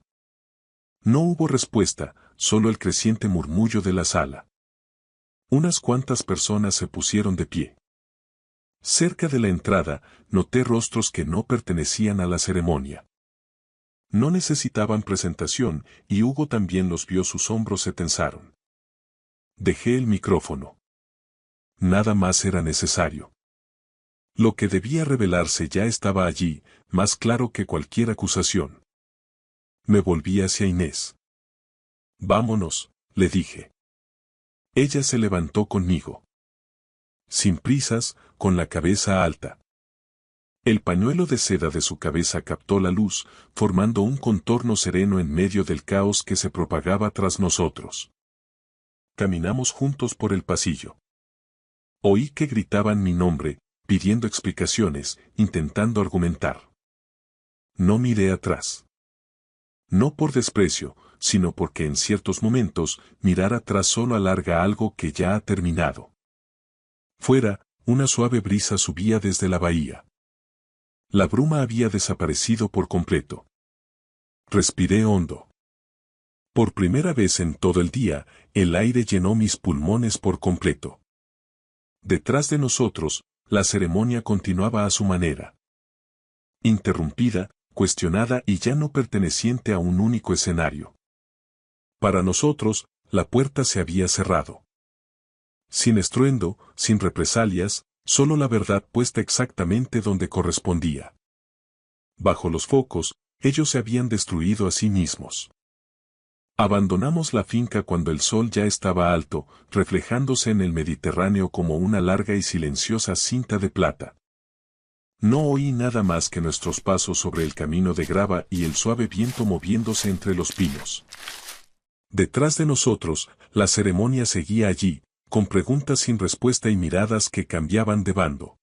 No hubo respuesta, solo el creciente murmullo de la sala. Unas cuantas personas se pusieron de pie. Cerca de la entrada, noté rostros que no pertenecían a la ceremonia. No necesitaban presentación, y Hugo también los vio, sus hombros se tensaron. Dejé el micrófono. Nada más era necesario. Lo que debía revelarse ya estaba allí, más claro que cualquier acusación. Me volví hacia Inés. Vámonos, le dije. Ella se levantó conmigo. Sin prisas, con la cabeza alta. El pañuelo de seda de su cabeza captó la luz, formando un contorno sereno en medio del caos que se propagaba tras nosotros. Caminamos juntos por el pasillo. Oí que gritaban mi nombre, pidiendo explicaciones, intentando argumentar. No miré atrás. No por desprecio, sino porque en ciertos momentos, mirar atrás solo alarga algo que ya ha terminado. Fuera, una suave brisa subía desde la bahía. La bruma había desaparecido por completo. Respiré hondo. Por primera vez en todo el día, el aire llenó mis pulmones por completo. Detrás de nosotros, la ceremonia continuaba a su manera. Interrumpida, cuestionada y ya no perteneciente a un único escenario. Para nosotros, la puerta se había cerrado. Sin estruendo, sin represalias, solo la verdad puesta exactamente donde correspondía. Bajo los focos, ellos se habían destruido a sí mismos. Abandonamos la finca cuando el sol ya estaba alto, reflejándose en el Mediterráneo como una larga y silenciosa cinta de plata. No oí nada más que nuestros pasos sobre el camino de grava y el suave viento moviéndose entre los pinos. Detrás de nosotros, la ceremonia seguía allí, con preguntas sin respuesta y miradas que cambiaban de bando.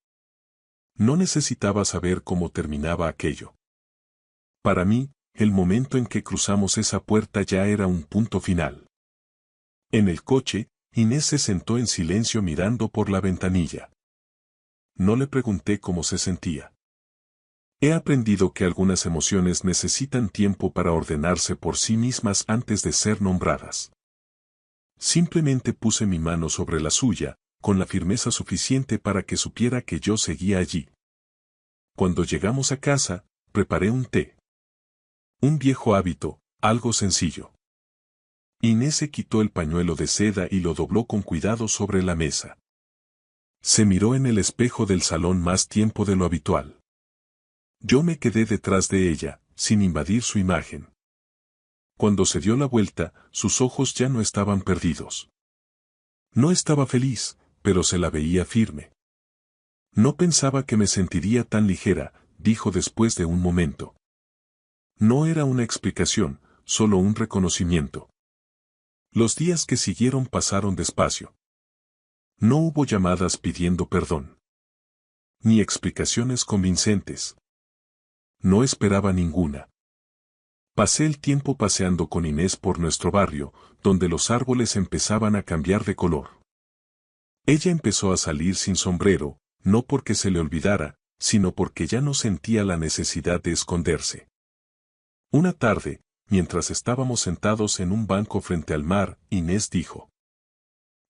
No necesitaba saber cómo terminaba aquello. Para mí, el momento en que cruzamos esa puerta ya era un punto final. En el coche, Inés se sentó en silencio mirando por la ventanilla. No le pregunté cómo se sentía. He aprendido que algunas emociones necesitan tiempo para ordenarse por sí mismas antes de ser nombradas. Simplemente puse mi mano sobre la suya, con la firmeza suficiente para que supiera que yo seguía allí. Cuando llegamos a casa, preparé un té. Un viejo hábito, algo sencillo. Inés se quitó el pañuelo de seda y lo dobló con cuidado sobre la mesa. Se miró en el espejo del salón más tiempo de lo habitual. Yo me quedé detrás de ella, sin invadir su imagen. Cuando se dio la vuelta, sus ojos ya no estaban perdidos. No estaba feliz, pero se la veía firme. No pensaba que me sentiría tan ligera, dijo después de un momento. No era una explicación, solo un reconocimiento. Los días que siguieron pasaron despacio. No hubo llamadas pidiendo perdón. Ni explicaciones convincentes. No esperaba ninguna. Pasé el tiempo paseando con Inés por nuestro barrio, donde los árboles empezaban a cambiar de color. Ella empezó a salir sin sombrero, no porque se le olvidara, sino porque ya no sentía la necesidad de esconderse. Una tarde, mientras estábamos sentados en un banco frente al mar, Inés dijo: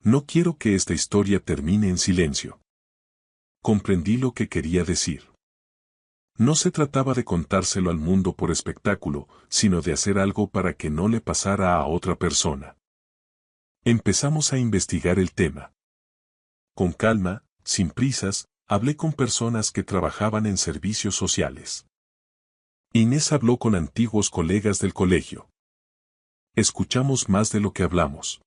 «No quiero que esta historia termine en silencio». Comprendí lo que quería decir. No se trataba de contárselo al mundo por espectáculo, sino de hacer algo para que no le pasara a otra persona. Empezamos a investigar el tema. Con calma, sin prisas, hablé con personas que trabajaban en servicios sociales. Inés habló con antiguos colegas del colegio. Escuchamos más de lo que hablamos.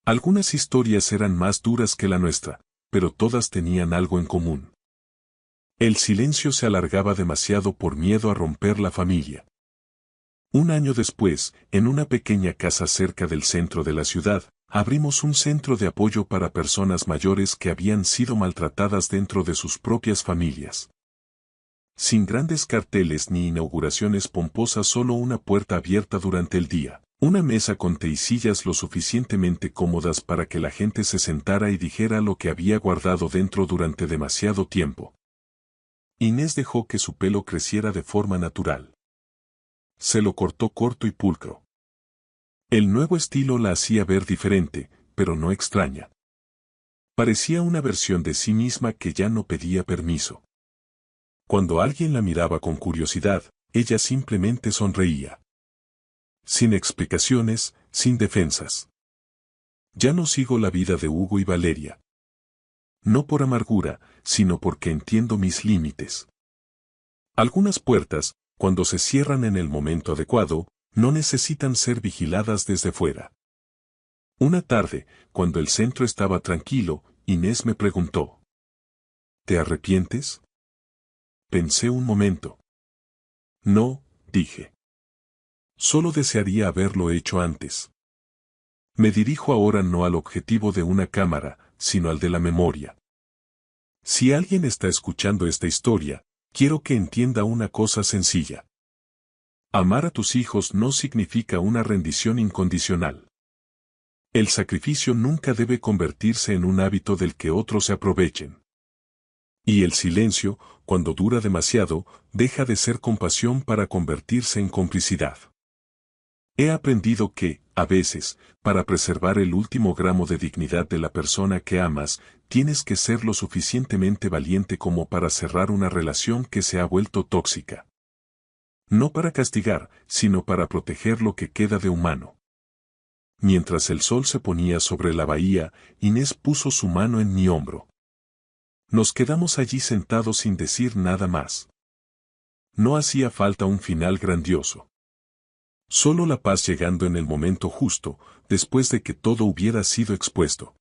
Algunas historias eran más duras que la nuestra, pero todas tenían algo en común. El silencio se alargaba demasiado por miedo a romper la familia. Un año después, en una pequeña casa cerca del centro de la ciudad, abrimos un centro de apoyo para personas mayores que habían sido maltratadas dentro de sus propias familias. Sin grandes carteles ni inauguraciones pomposas, solo una puerta abierta durante el día, una mesa con té y sillas lo suficientemente cómodas para que la gente se sentara y dijera lo que había guardado dentro durante demasiado tiempo. Inés dejó que su pelo creciera de forma natural. Se lo cortó corto y pulcro. El nuevo estilo la hacía ver diferente, pero no extraña. Parecía una versión de sí misma que ya no pedía permiso. Cuando alguien la miraba con curiosidad, ella simplemente sonreía. Sin explicaciones, sin defensas. Ya no sigo la vida de Hugo y Valeria. No por amargura, sino porque entiendo mis límites. Algunas puertas, cuando se cierran en el momento adecuado, no necesitan ser vigiladas desde fuera. Una tarde, cuando el centro estaba tranquilo, Inés me preguntó: ¿te arrepientes? Pensé un momento. No, dije. Solo desearía haberlo hecho antes. Me dirijo ahora no al objetivo de una cámara, sino al de la memoria. Si alguien está escuchando esta historia, quiero que entienda una cosa sencilla. Amar a tus hijos no significa una rendición incondicional. El sacrificio nunca debe convertirse en un hábito del que otros se aprovechen. Y el silencio, cuando dura demasiado, deja de ser compasión para convertirse en complicidad. He aprendido que, a veces, para preservar el último gramo de dignidad de la persona que amas, tienes que ser lo suficientemente valiente como para cerrar una relación que se ha vuelto tóxica. No para castigar, sino para proteger lo que queda de humano. Mientras el sol se ponía sobre la bahía, Inés puso su mano en mi hombro. Nos quedamos allí sentados sin decir nada más. No hacía falta un final grandioso. Solo la paz llegando en el momento justo, después de que todo hubiera sido expuesto.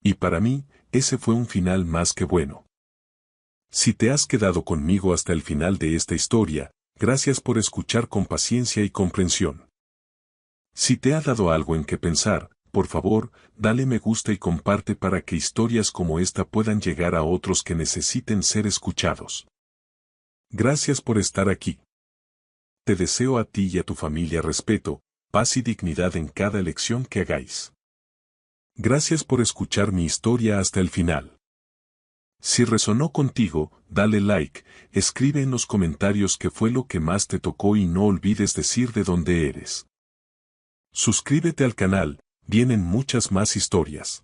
Y para mí, ese fue un final más que bueno. Si te has quedado conmigo hasta el final de esta historia, gracias por escuchar con paciencia y comprensión. Si te ha dado algo en que pensar, por favor, dale me gusta y comparte para que historias como esta puedan llegar a otros que necesiten ser escuchados. Gracias por estar aquí. Te deseo a ti y a tu familia respeto, paz y dignidad en cada elección que hagáis. Gracias por escuchar mi historia hasta el final. Si resonó contigo, dale like, escribe en los comentarios qué fue lo que más te tocó y no olvides decir de dónde eres. Suscríbete al canal, vienen muchas más historias.